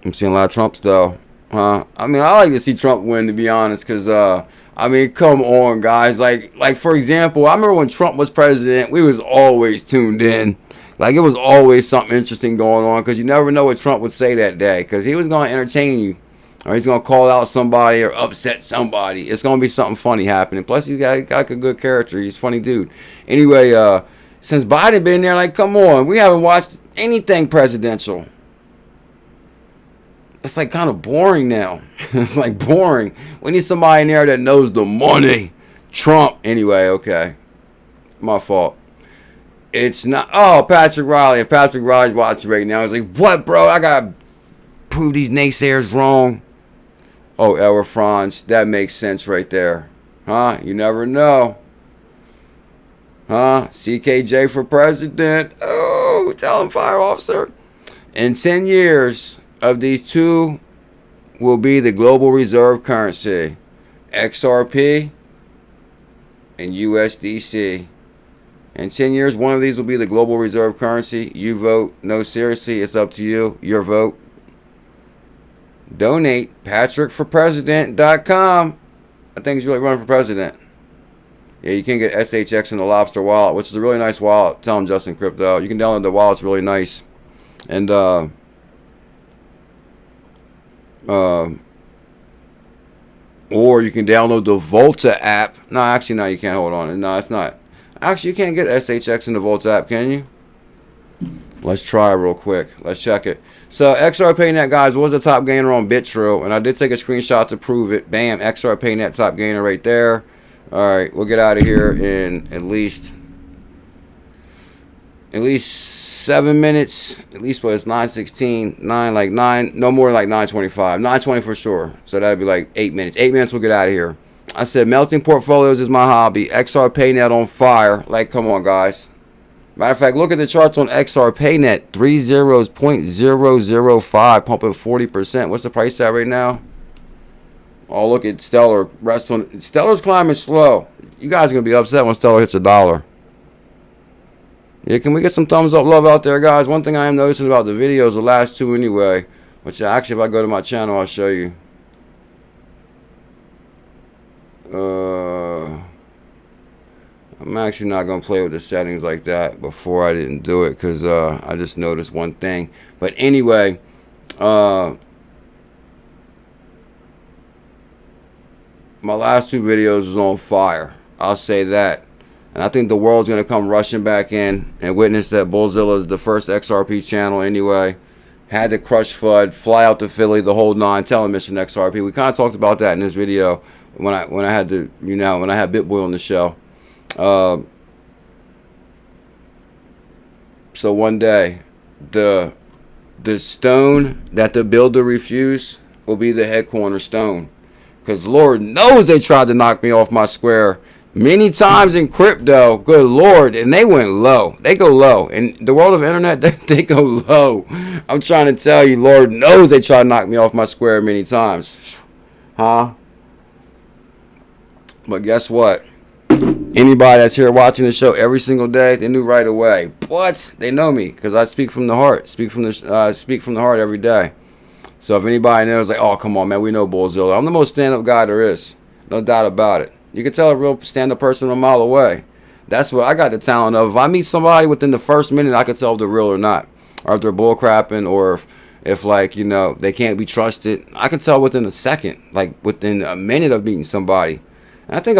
I'm seeing a lot of Trumps, though. I mean, I like to see Trump win, to be honest, because, I mean, come on, guys. Like, for example, I remember when Trump was president, we was always tuned in. Like, it was always something interesting going on because you never know what Trump would say that day because he was going to entertain you or he's going to call out somebody or upset somebody. It's going to be something funny happening. Plus, he's got like a good character. He's a funny dude. Anyway, since Biden been there, like, come on. We haven't watched anything presidential. It's like kind of boring now. It's like boring. We need somebody in there that knows the money. Trump. Anyway, okay. My fault. It's not. Oh, Patrick Riley. If Patrick Riley's watching right now, he's like, what, bro? I got to prove these naysayers wrong. Oh, Elwer Franz. That makes sense right there. Huh? You never know. Huh? CKJ for president. Oh, tell him, fire officer. In 10 years, of these two will be the global reserve currency. XRP and USDC. In 10 years, one of these will be the global reserve currency. You vote. No, seriously, it's up to you. Your vote. Donate. PatrickForPresident.com. I think he's really running for president. Yeah, you can get SHX in the Lobster wallet, which is a really nice wallet. Tell him Justin Crypto. You can download the wallet. It's really nice. And, or you can download the Volta app. No, actually, no, you can't. Hold on. No, it's not. Actually, you can't get SHX in the Volta app, can you? Let's try real quick. Let's check it. So, XRPayNet, guys, was the top gainer on BitTrue, and I did take a screenshot to prove it. Bam, XRPayNet top gainer right there. All right, we'll get out of here in at least 7 minutes. At least what it's 9:16, no more like 9:25, 9:20 for sure. So that'd be like 8 minutes. 8 minutes, we'll get out of here. I said melting portfolios is my hobby. XRPayNet on fire. Like, come on, guys. Matter of fact, look at the charts on XRPayNet. 0.005, pumping 40%. What's the price at right now? Oh, look at Stellar. Stellar's climbing slow. You guys are going to be upset when Stellar hits $1. Yeah, can we get some thumbs up love out there, guys? One thing I am noticing about the videos, the last two anyway, which actually if I go to my channel, I'll show you. I'm actually not going to play with the settings like that. Before I didn't do it because I just noticed one thing. But anyway, my last two videos was on fire. I'll say that. And I think the world's going to come rushing back in and witness that BuLLZiLLa is the first XRP channel anyway. Had to crush FUD, fly out to Philly, the whole nine, tell him Mission XRP. We kind of talked about that in this video when I had to, when I had BitBoy on the show. So one day, the stone that the builder refused will be the head cornerstone. Because Lord knows they tried to knock me off my square many times in crypto. Good Lord. And they went low. They go low. In the world of internet, they go low. I'm trying to tell you, Lord knows they tried to knock me off my square many times. Huh? But guess what? Anybody that's here watching the show every single day, they knew right away. But they know me because I speak from the heart. Speak from the heart every day. So if anybody knows, like, oh, come on, man, we know BuLLZiLLa. I'm the most stand-up guy there is. No doubt about it. You can tell a real stand-up person a mile away. That's what I got the talent of. If I meet somebody within the first minute, I can tell if they're real or not. Or if they're bullcrapping, or if like, they can't be trusted. I can tell within a second, like within a minute of meeting somebody. And I think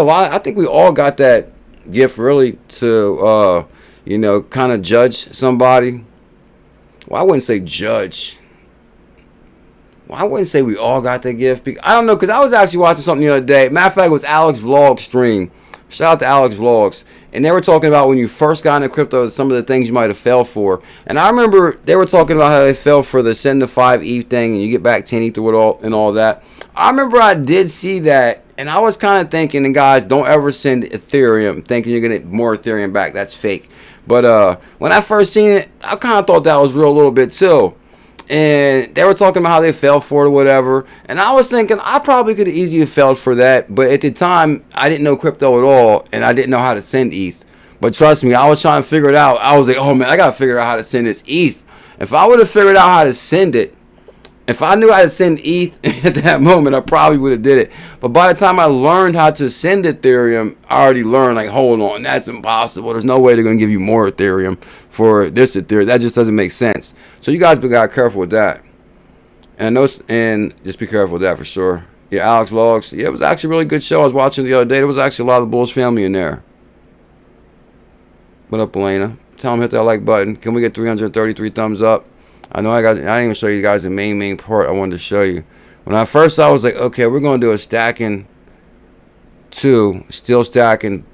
we all got that gift really to, kind of judge somebody. Well, I wouldn't say judge. Well, I wouldn't say we all got that gift. I don't know, because I was actually watching something the other day. Matter of fact, it was AlexDVlogs stream. Shout out to AlexDVlogs. And they were talking about when you first got into crypto, some of the things you might have fell for. And I remember they were talking about how they fell for the send to 5 ETH thing, and you get back 10 ETH and all that. I remember I did see that, and I was kind of thinking, and guys, don't ever send Ethereum thinking you're going to get more Ethereum back. That's fake. But when I first seen it, I kind of thought that was real a little bit too. And they were talking about how they fell for it or whatever. And I was thinking, I probably could have easily fell for that. But at the time, I didn't know crypto at all. And I didn't know how to send ETH. But trust me, I was trying to figure it out. I was like, oh man, I got to figure out how to send this ETH. If I would have figured out how to send it, if I knew how to send ETH at that moment, I probably would have did it. But by the time I learned how to send Ethereum, I already learned, like, hold on, that's impossible. There's no way they're going to give you more Ethereum for this Ethereum. That just doesn't make sense. So you guys got careful with that. And just be careful with that for sure. Yeah, AlexDVlogs. Yeah, it was actually a really good show. I was watching the other day. There was actually a lot of the Bulls family in there. What up, Elena? Tell them hit that like button. Can we get 333 thumbs up? I know I didn't even show you guys the main part I wanted to show you. When I first saw, I was like, okay, we're going to do a stacking 2, still stacking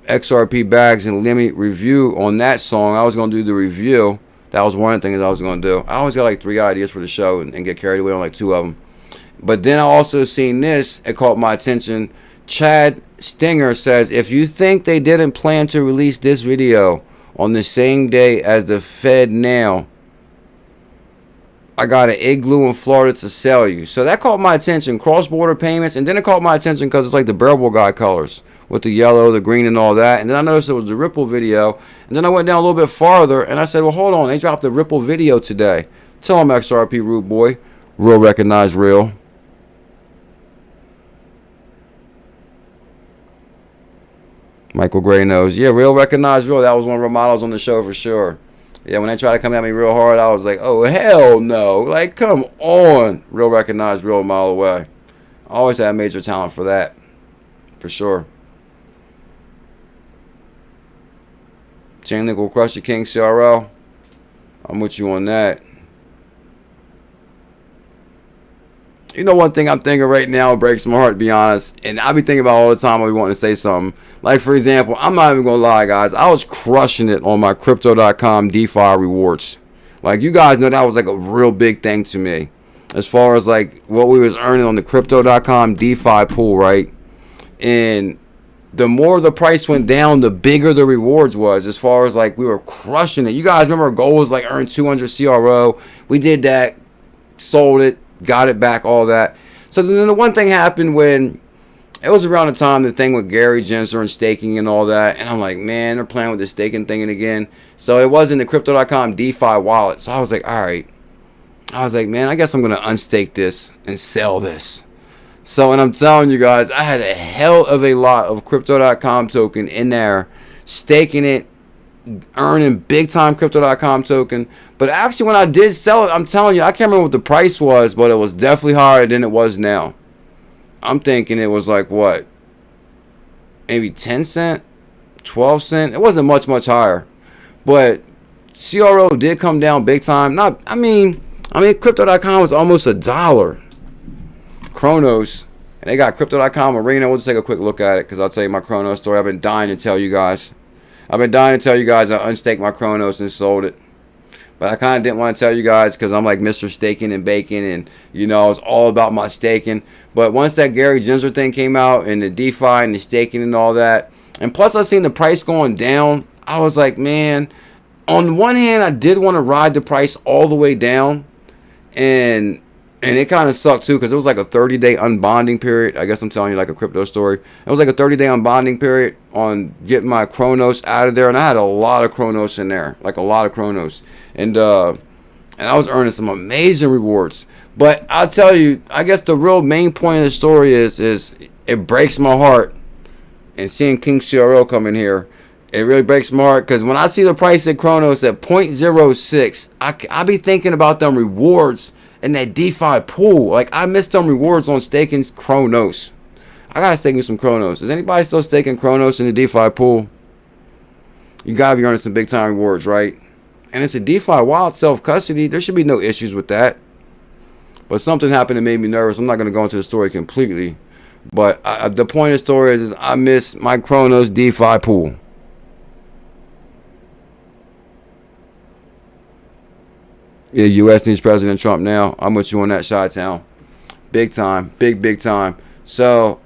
XRP bags and LEMI review on that song. I was going to do the review. That was one of the things I was going to do. I always got like 3 ideas for the show and get carried away on like 2 of them. But then I also seen this. It caught my attention. Chad Stinger says, if you think they didn't plan to release this video on the same day as the Fed now, I got an igloo in Florida to sell you. So that caught my attention. Cross-border payments. And then it caught my attention because it's like the bearable guy colors with the yellow, the green, and all that. And then I noticed it was the Ripple video. And then I went down a little bit farther, and I said, well, hold on. They dropped the Ripple video today. Tell them, XRP Rude Boy. Real recognize real. Michael Gray knows. Yeah, real recognize real. That was one of our models on the show for sure. Yeah, when they tried to come at me real hard, I was like, oh, hell no. Like, come on. Real recognize real a mile away. I always had major talent for that. For sure. Chainlink will crush the King CRL. I'm with you on that. You know, one thing I'm thinking right now breaks my heart, to be honest. And I be thinking about all the time I be wanting to say something. Like, for example, I'm not even going to lie, guys. I was crushing it on my Crypto.com DeFi rewards. Like, you guys know that was like a real big thing to me. As far as like what we was earning on the Crypto.com DeFi pool, right? And the more the price went down, the bigger the rewards was. As far as like we were crushing it. You guys remember our goal was like earn 200 CRO. We did that, sold it, got it back, all that. So then the one thing happened when it was around the time the thing with Gary Gensler and staking and all that, and I'm like, man, they're playing with the staking thing again. So it wasn't the Crypto.com DeFi wallet. So I was like, all right. I was like, man, I guess I'm gonna unstake this and sell this. So, and I'm telling you guys, I had a hell of a lot of Crypto.com token in there, staking it, earning big time Crypto.com token. But actually, when I did sell it, I'm telling you, I can't remember what the price was, but it was definitely higher than it was now. I'm thinking it was like, what? Maybe 10 cent? 12 cent? It wasn't much higher. But CRO did come down big time. I mean, Crypto.com was almost $1. Chronos, and they got Crypto.com Arena. We'll just take a quick look at it because I'll tell you my Chronos story. I've been dying to tell you guys. I unstaked my Chronos and sold it. But I kind of didn't want to tell you guys because I'm like Mr. Staking and Bacon, and you know, it's all about my staking. But once that Gary Gensler thing came out and the DeFi and the staking and all that, and plus I seen the price going down, I was like, man, on one hand, I did want to ride the price all the way down, and it kind of sucked too because it was like a 30-day unbonding period. I guess I'm telling you like a crypto story. It was like a 30-day unbonding period on getting my Chronos out of there, and I had a lot of Chronos in there, like a lot of Chronos, and I was earning some amazing rewards. But I'll tell you, I guess the real main point of the story is it breaks my heart, and seeing King CRO come in here, it really breaks my heart because when I see the price of Chronos at 0.06, I be thinking about them rewards in that DeFi pool. Like, I missed them rewards on staking Chronos. I gotta stake some Chronos. Is anybody still staking Chronos in the DeFi pool? You gotta be earning some big time rewards, right? And it's a DeFi wallet, self-custody. There should be no issues with that. But something happened that made me nervous. I'm not gonna go into the story completely. But the point of the story is I miss my Chronos DeFi pool. Yeah, U.S. needs President Trump now. I'm with you on that, Chi-Town. Big time. Big time. So,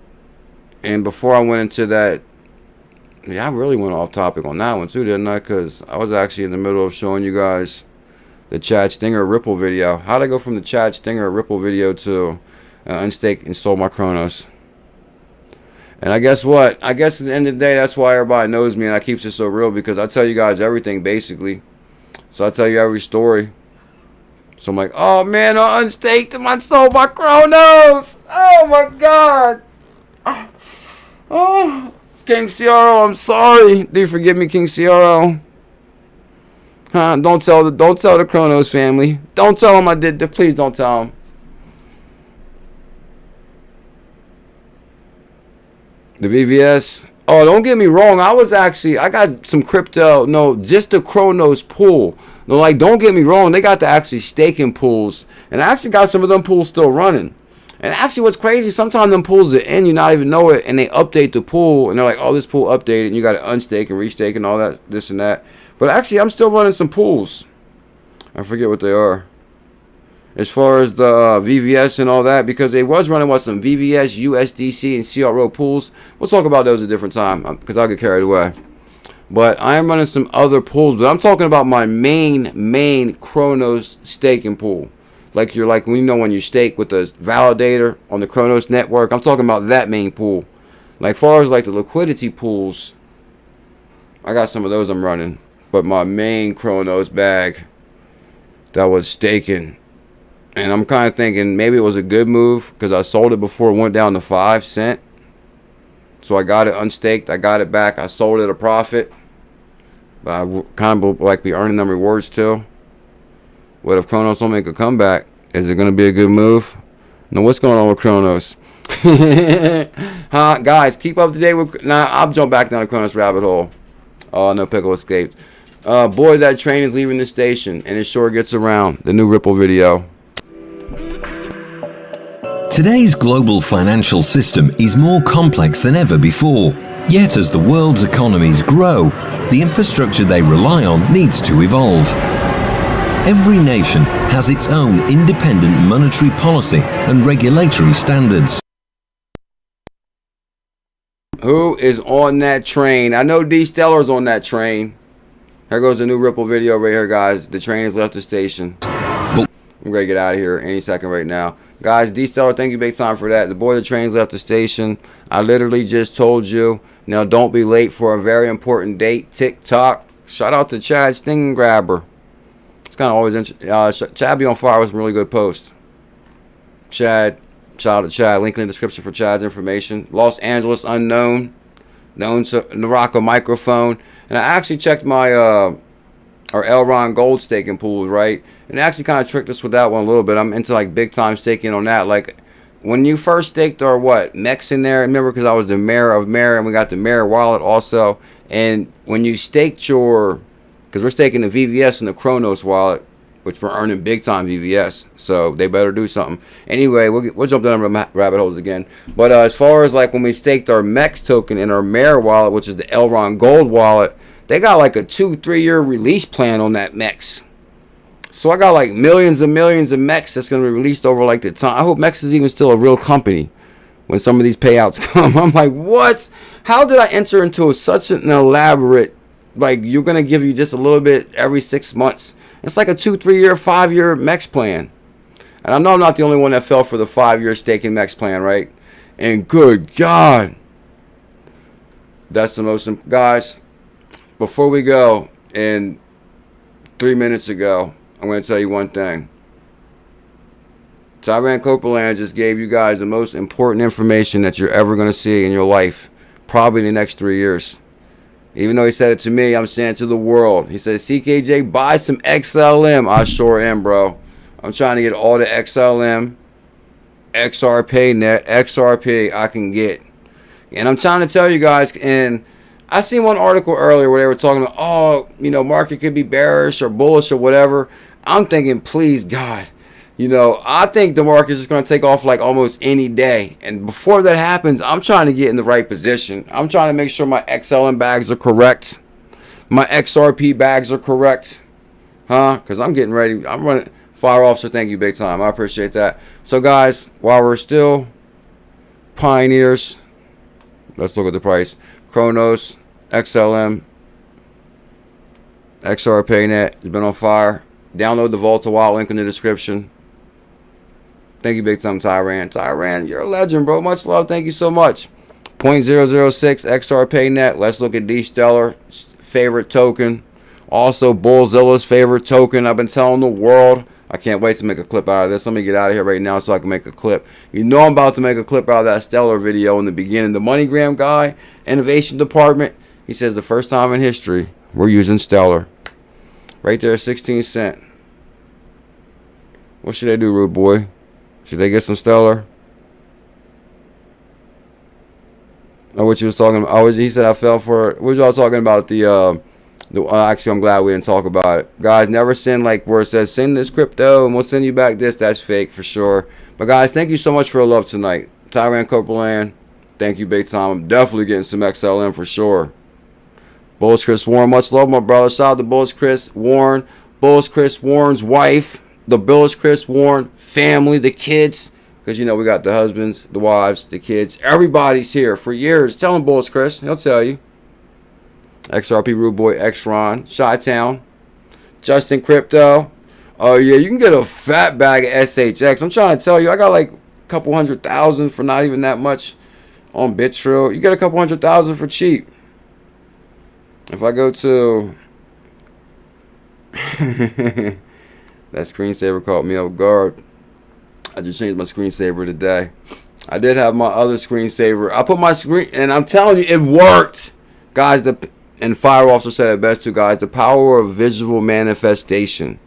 and before I went into that, yeah, I really went off topic on that one too, didn't I? Because I was actually in the middle of showing you guys the Chad Stinger Ripple video. How'd I go from the Chad Stinger Ripple video to unstake and sold my Chronos? And I guess what? I guess at the end of the day, that's why everybody knows me and I keep it so real, because I tell you guys everything basically. So I tell you every story. So I'm like, oh man, I unstaked and I sold my Chronos. Oh my God. Oh, King CRO, I'm sorry. Do you forgive me, King CRO? Huh? Don't tell the Chronos family. Don't tell them I did that. Please don't tell them. The VVS. Oh, don't get me wrong. I got some crypto. No, just the Chronos pool. No, like, don't get me wrong. They got the actually staking pools. And I actually got some of them pools still running. And actually what's crazy, sometimes them pools are in, you not even know it, and they update the pool. And they're like, oh, this pool updated. And you got to unstake and restake and all that, this and that. But actually, I'm still running some pools. I forget what they are. As far as the VVS and all that, because they was running what, some VVS, USDC, and CRO pools. We'll talk about those at a different time because I'll get carried away. But I am running some other pools, but I'm talking about my main Chronos staking pool. Like when you stake with the validator on the Chronos network, I'm talking about that main pool. Like far as like the liquidity pools, I got some of those I'm running. But my main Chronos bag that was staking, and I'm kind of thinking maybe it was a good move because I sold it before it went down to 5 cents. So I got it unstaked. I got it back. I sold it at a profit. But I kind of like be earning them rewards too. What if Chronos don't make a comeback? Is it going to be a good move? No, what's going on with Chronos? Huh? Guys, keep up to date with... Nah, I'll jump back down the Chronos rabbit hole. Oh, no, Pickle escaped. Boy, that train is leaving the station, and it sure gets around. The new Ripple video. Today's global financial system is more complex than ever before. Yet as the world's economies grow, the infrastructure they rely on needs to evolve. Every nation has its own independent monetary policy and regulatory standards. Who is on that train? I know 𝕝𝕠𝕨's on that train. Here goes a new Ripple video right here, guys. The train has left the station. I'm going to get out of here any second right now. Guys, 𝕝𝕠𝕨, thank you big time for that. The boy, the train's left the station. I literally just told you. Now, don't be late for a very important date. TikTok. Shout out to Chad STEINGRABER. It's kind of always interesting. Chad be on fire with some really good posts. Chad. Shout out to Chad. Link in the description for Chad's information. Los Angeles unknown. Known to rock a microphone. And I actually checked my our Elrond gold staking pools, right? And it actually kind of tricked us with that one a little bit. I'm into like big time staking on that. Like when you first staked our MEX in there, remember, because I was the mayor of Mayor and we got the Mayor wallet also. And when you staked your, because we're staking the VVS and the Kronos wallet, which we're earning big time VVS, so they better do something. Anyway, we'll jump down the rabbit holes again. But as far as like when we staked our MEX token in our Mayor wallet, which is the Elrond Gold wallet, they got like a 2-3 year release plan on that MEX. So I got like millions and millions of MEX that's going to be released over like the time. I hope MEX is even still a real company when some of these payouts come. I'm like, what? How did I enter into such an elaborate, like you're going to give you just a little bit every 6 months? It's like a 2-3 year, 5 year MEX plan. And I know I'm not the only one that fell for the 5 year staking MEX plan, right? And good God. That's the most, guys, before we go, and 3 minutes ago, I'm going to tell you one thing. 𝕬𝕝𝕚 just gave you guys the most important information that you're ever going to see in your life. Probably in the next 3 years. Even though he said it to me, I'm saying it to the world. He said, CKJ, buy some XLM. I sure am, bro. I'm trying to get all the XLM, XRPayNet, XRP I can get. And I'm trying to tell you guys, and I seen one article earlier where they were talking about, oh, you know, market could be bearish or bullish or whatever. I'm thinking, please, God. You know, I think the market is going to take off like almost any day. And before that happens, I'm trying to get in the right position. I'm trying to make sure my XLM bags are correct. My XRP bags are correct. Huh? Because I'm getting ready. I'm running. Fire officer, thank you big time. I appreciate that. So, guys, while we're still pioneers, let's look at the price. Kronos, XLM, XRPayNet has been on fire. Download the BuLLZiLLa wallet, link in the description. Thank you big time, Tyran. Tyran, you're a legend, bro. Much love. Thank you so much. 0.006 XRPayNet. Let's look at 𝕝𝕠𝕨's favorite token. Also, BuLLZiLLa's favorite token. I've been telling the world. I can't wait to make a clip out of this. Let me get out of here right now so I can make a clip. You know I'm about to make a clip out of that Stellar video in the beginning. The MoneyGram guy, innovation department, he says the first time in history we're using Stellar. Right there, 16 cents. What should they do, rude boy? Should they get some Stellar? Oh, what you was talking about? Oh, he said I fell for it. What y'all talking about? Actually, I'm glad we didn't talk about it. Guys, never send like where it says, send this crypto and we'll send you back this. That's fake for sure. But guys, thank you so much for the love tonight. 𝕬𝕚𝕚, thank you big time. I'm definitely getting some XLM for sure. Bulls Chris Warren, much love, my brother. Shout out to Bulls Chris Warren. Bulls Chris Warren's wife. The Bulls Chris Warren family, the kids. Because, you know, we got the husbands, the wives, the kids. Everybody's here for years. Tell him Bulls Chris. He'll tell you. XRP Rude Boy, X-Ron, Chi-Town, Justin Crypto. Oh, yeah, you can get a fat bag of SHX. I'm trying to tell you, I got like a couple 100,000 for not even that much on BitTrill. You get a couple 100,000 for cheap. If I go to... that screensaver caught me off guard. I just changed my screensaver today. I did have my other screensaver. I put my screen... And I'm telling you, it worked. Guys, and Fire Officer said it best too, guys. The power of visual manifestation.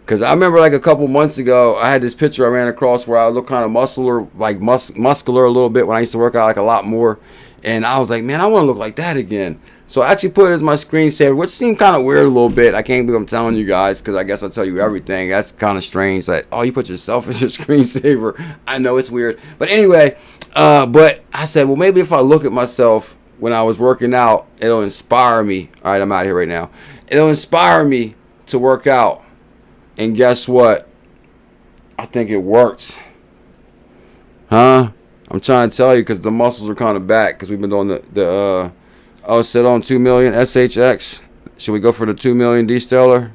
Because I remember like a couple months ago, I had this picture I ran across where I look kind of muscular, like muscular a little bit when I used to work out like a lot more. And I was like, man, I want to look like that again. So I actually put it as my screensaver, which seemed kind of weird a little bit. I can't believe I'm telling you guys, because I guess I'll tell you everything. That's kind of strange that, oh, you put yourself as your screensaver. I know it's weird. But anyway, but I said, well, maybe if I look at myself when I was working out, it'll inspire me. All right, I'm out of here right now. It'll inspire me to work out. And guess what? I think it works. Huh? I'm trying to tell you, because the muscles are kind of back, because we've been doing the oh, sit on 2 million SHX. Should we go for the 2 million D-Stellar?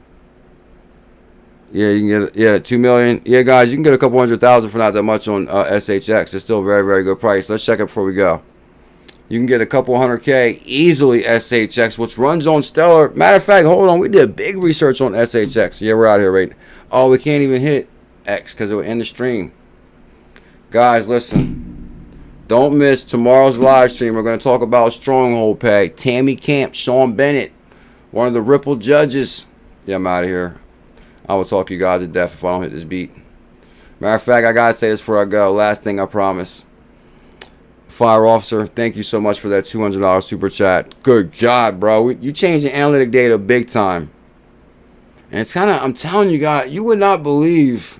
Yeah, you can get, yeah, 2 million. Yeah, guys, you can get a couple 100,000 for not that much on SHX. It's still a very, very good price. Let's check it before we go. You can get a couple 100K easily SHX, which runs on Stellar. Matter of fact, hold on, we did big research on SHX. Yeah, we're out here, right? Oh, we can't even hit X because it will end the stream. Guys, listen. Don't miss tomorrow's live stream. We're going to talk about Stronghold Pay. Tammy Camp, Sean Bennett, one of the Ripple judges. Yeah, I'm out of here. I will talk to you guys to death if I don't hit this beat. Matter of fact, I got to say this before I go. Last thing I promise. Fire Officer, thank you so much for that $200 super chat. Good God, bro. You changed the analytic data big time. And it's kind of, I'm telling you guys, you would not believe.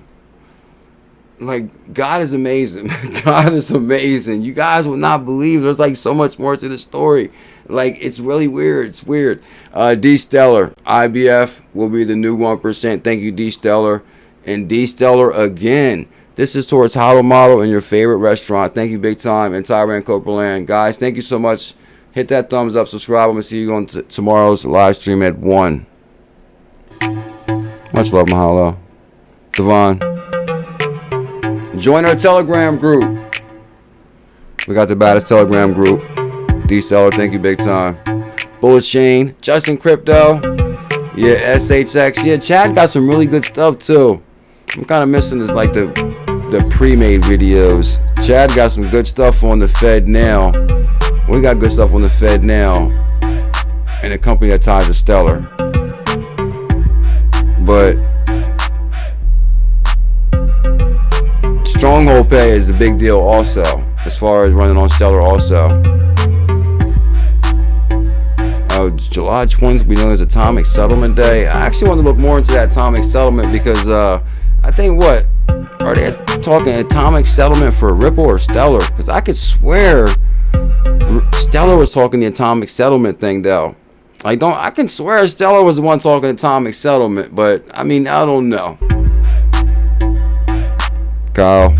Like, God is amazing. God is amazing. You guys would not believe. There's like so much more to the story. Like, it's really weird. It's weird. D-Stellar, IBF will be the new 1%. Thank you, D-Stellar. And D-Stellar again. This is towards Hollow Model in your favorite restaurant. Thank you big time. And Tyran Copeland. Guys, thank you so much. Hit that thumbs up. Subscribe. I'm going to see you on tomorrow's live stream at 1. Much love, mahalo. Devon. Join our Telegram group. We got the baddest Telegram group. D-Seller, thank you big time. BuLLZiLLa123 Justin Crypto. Yeah, SHX. Yeah, Chad got some really good stuff too. I'm kind of missing this, like the pre-made videos. Chad got some good stuff on the Fed now. We got good stuff on the Fed now. And a company that ties to Stellar. But Stronghold Pay is a big deal also, as far as running on Stellar also. July 20th, we know there's Atomic Settlement Day. I actually want to look more into that Atomic Settlement because I think what? Are they talking Atomic Settlement for Ripple or Stellar? Because I could swear Stellar was talking the Atomic Settlement thing though. I can swear Stellar was the one talking Atomic Settlement, but I mean, I don't know. Kyle.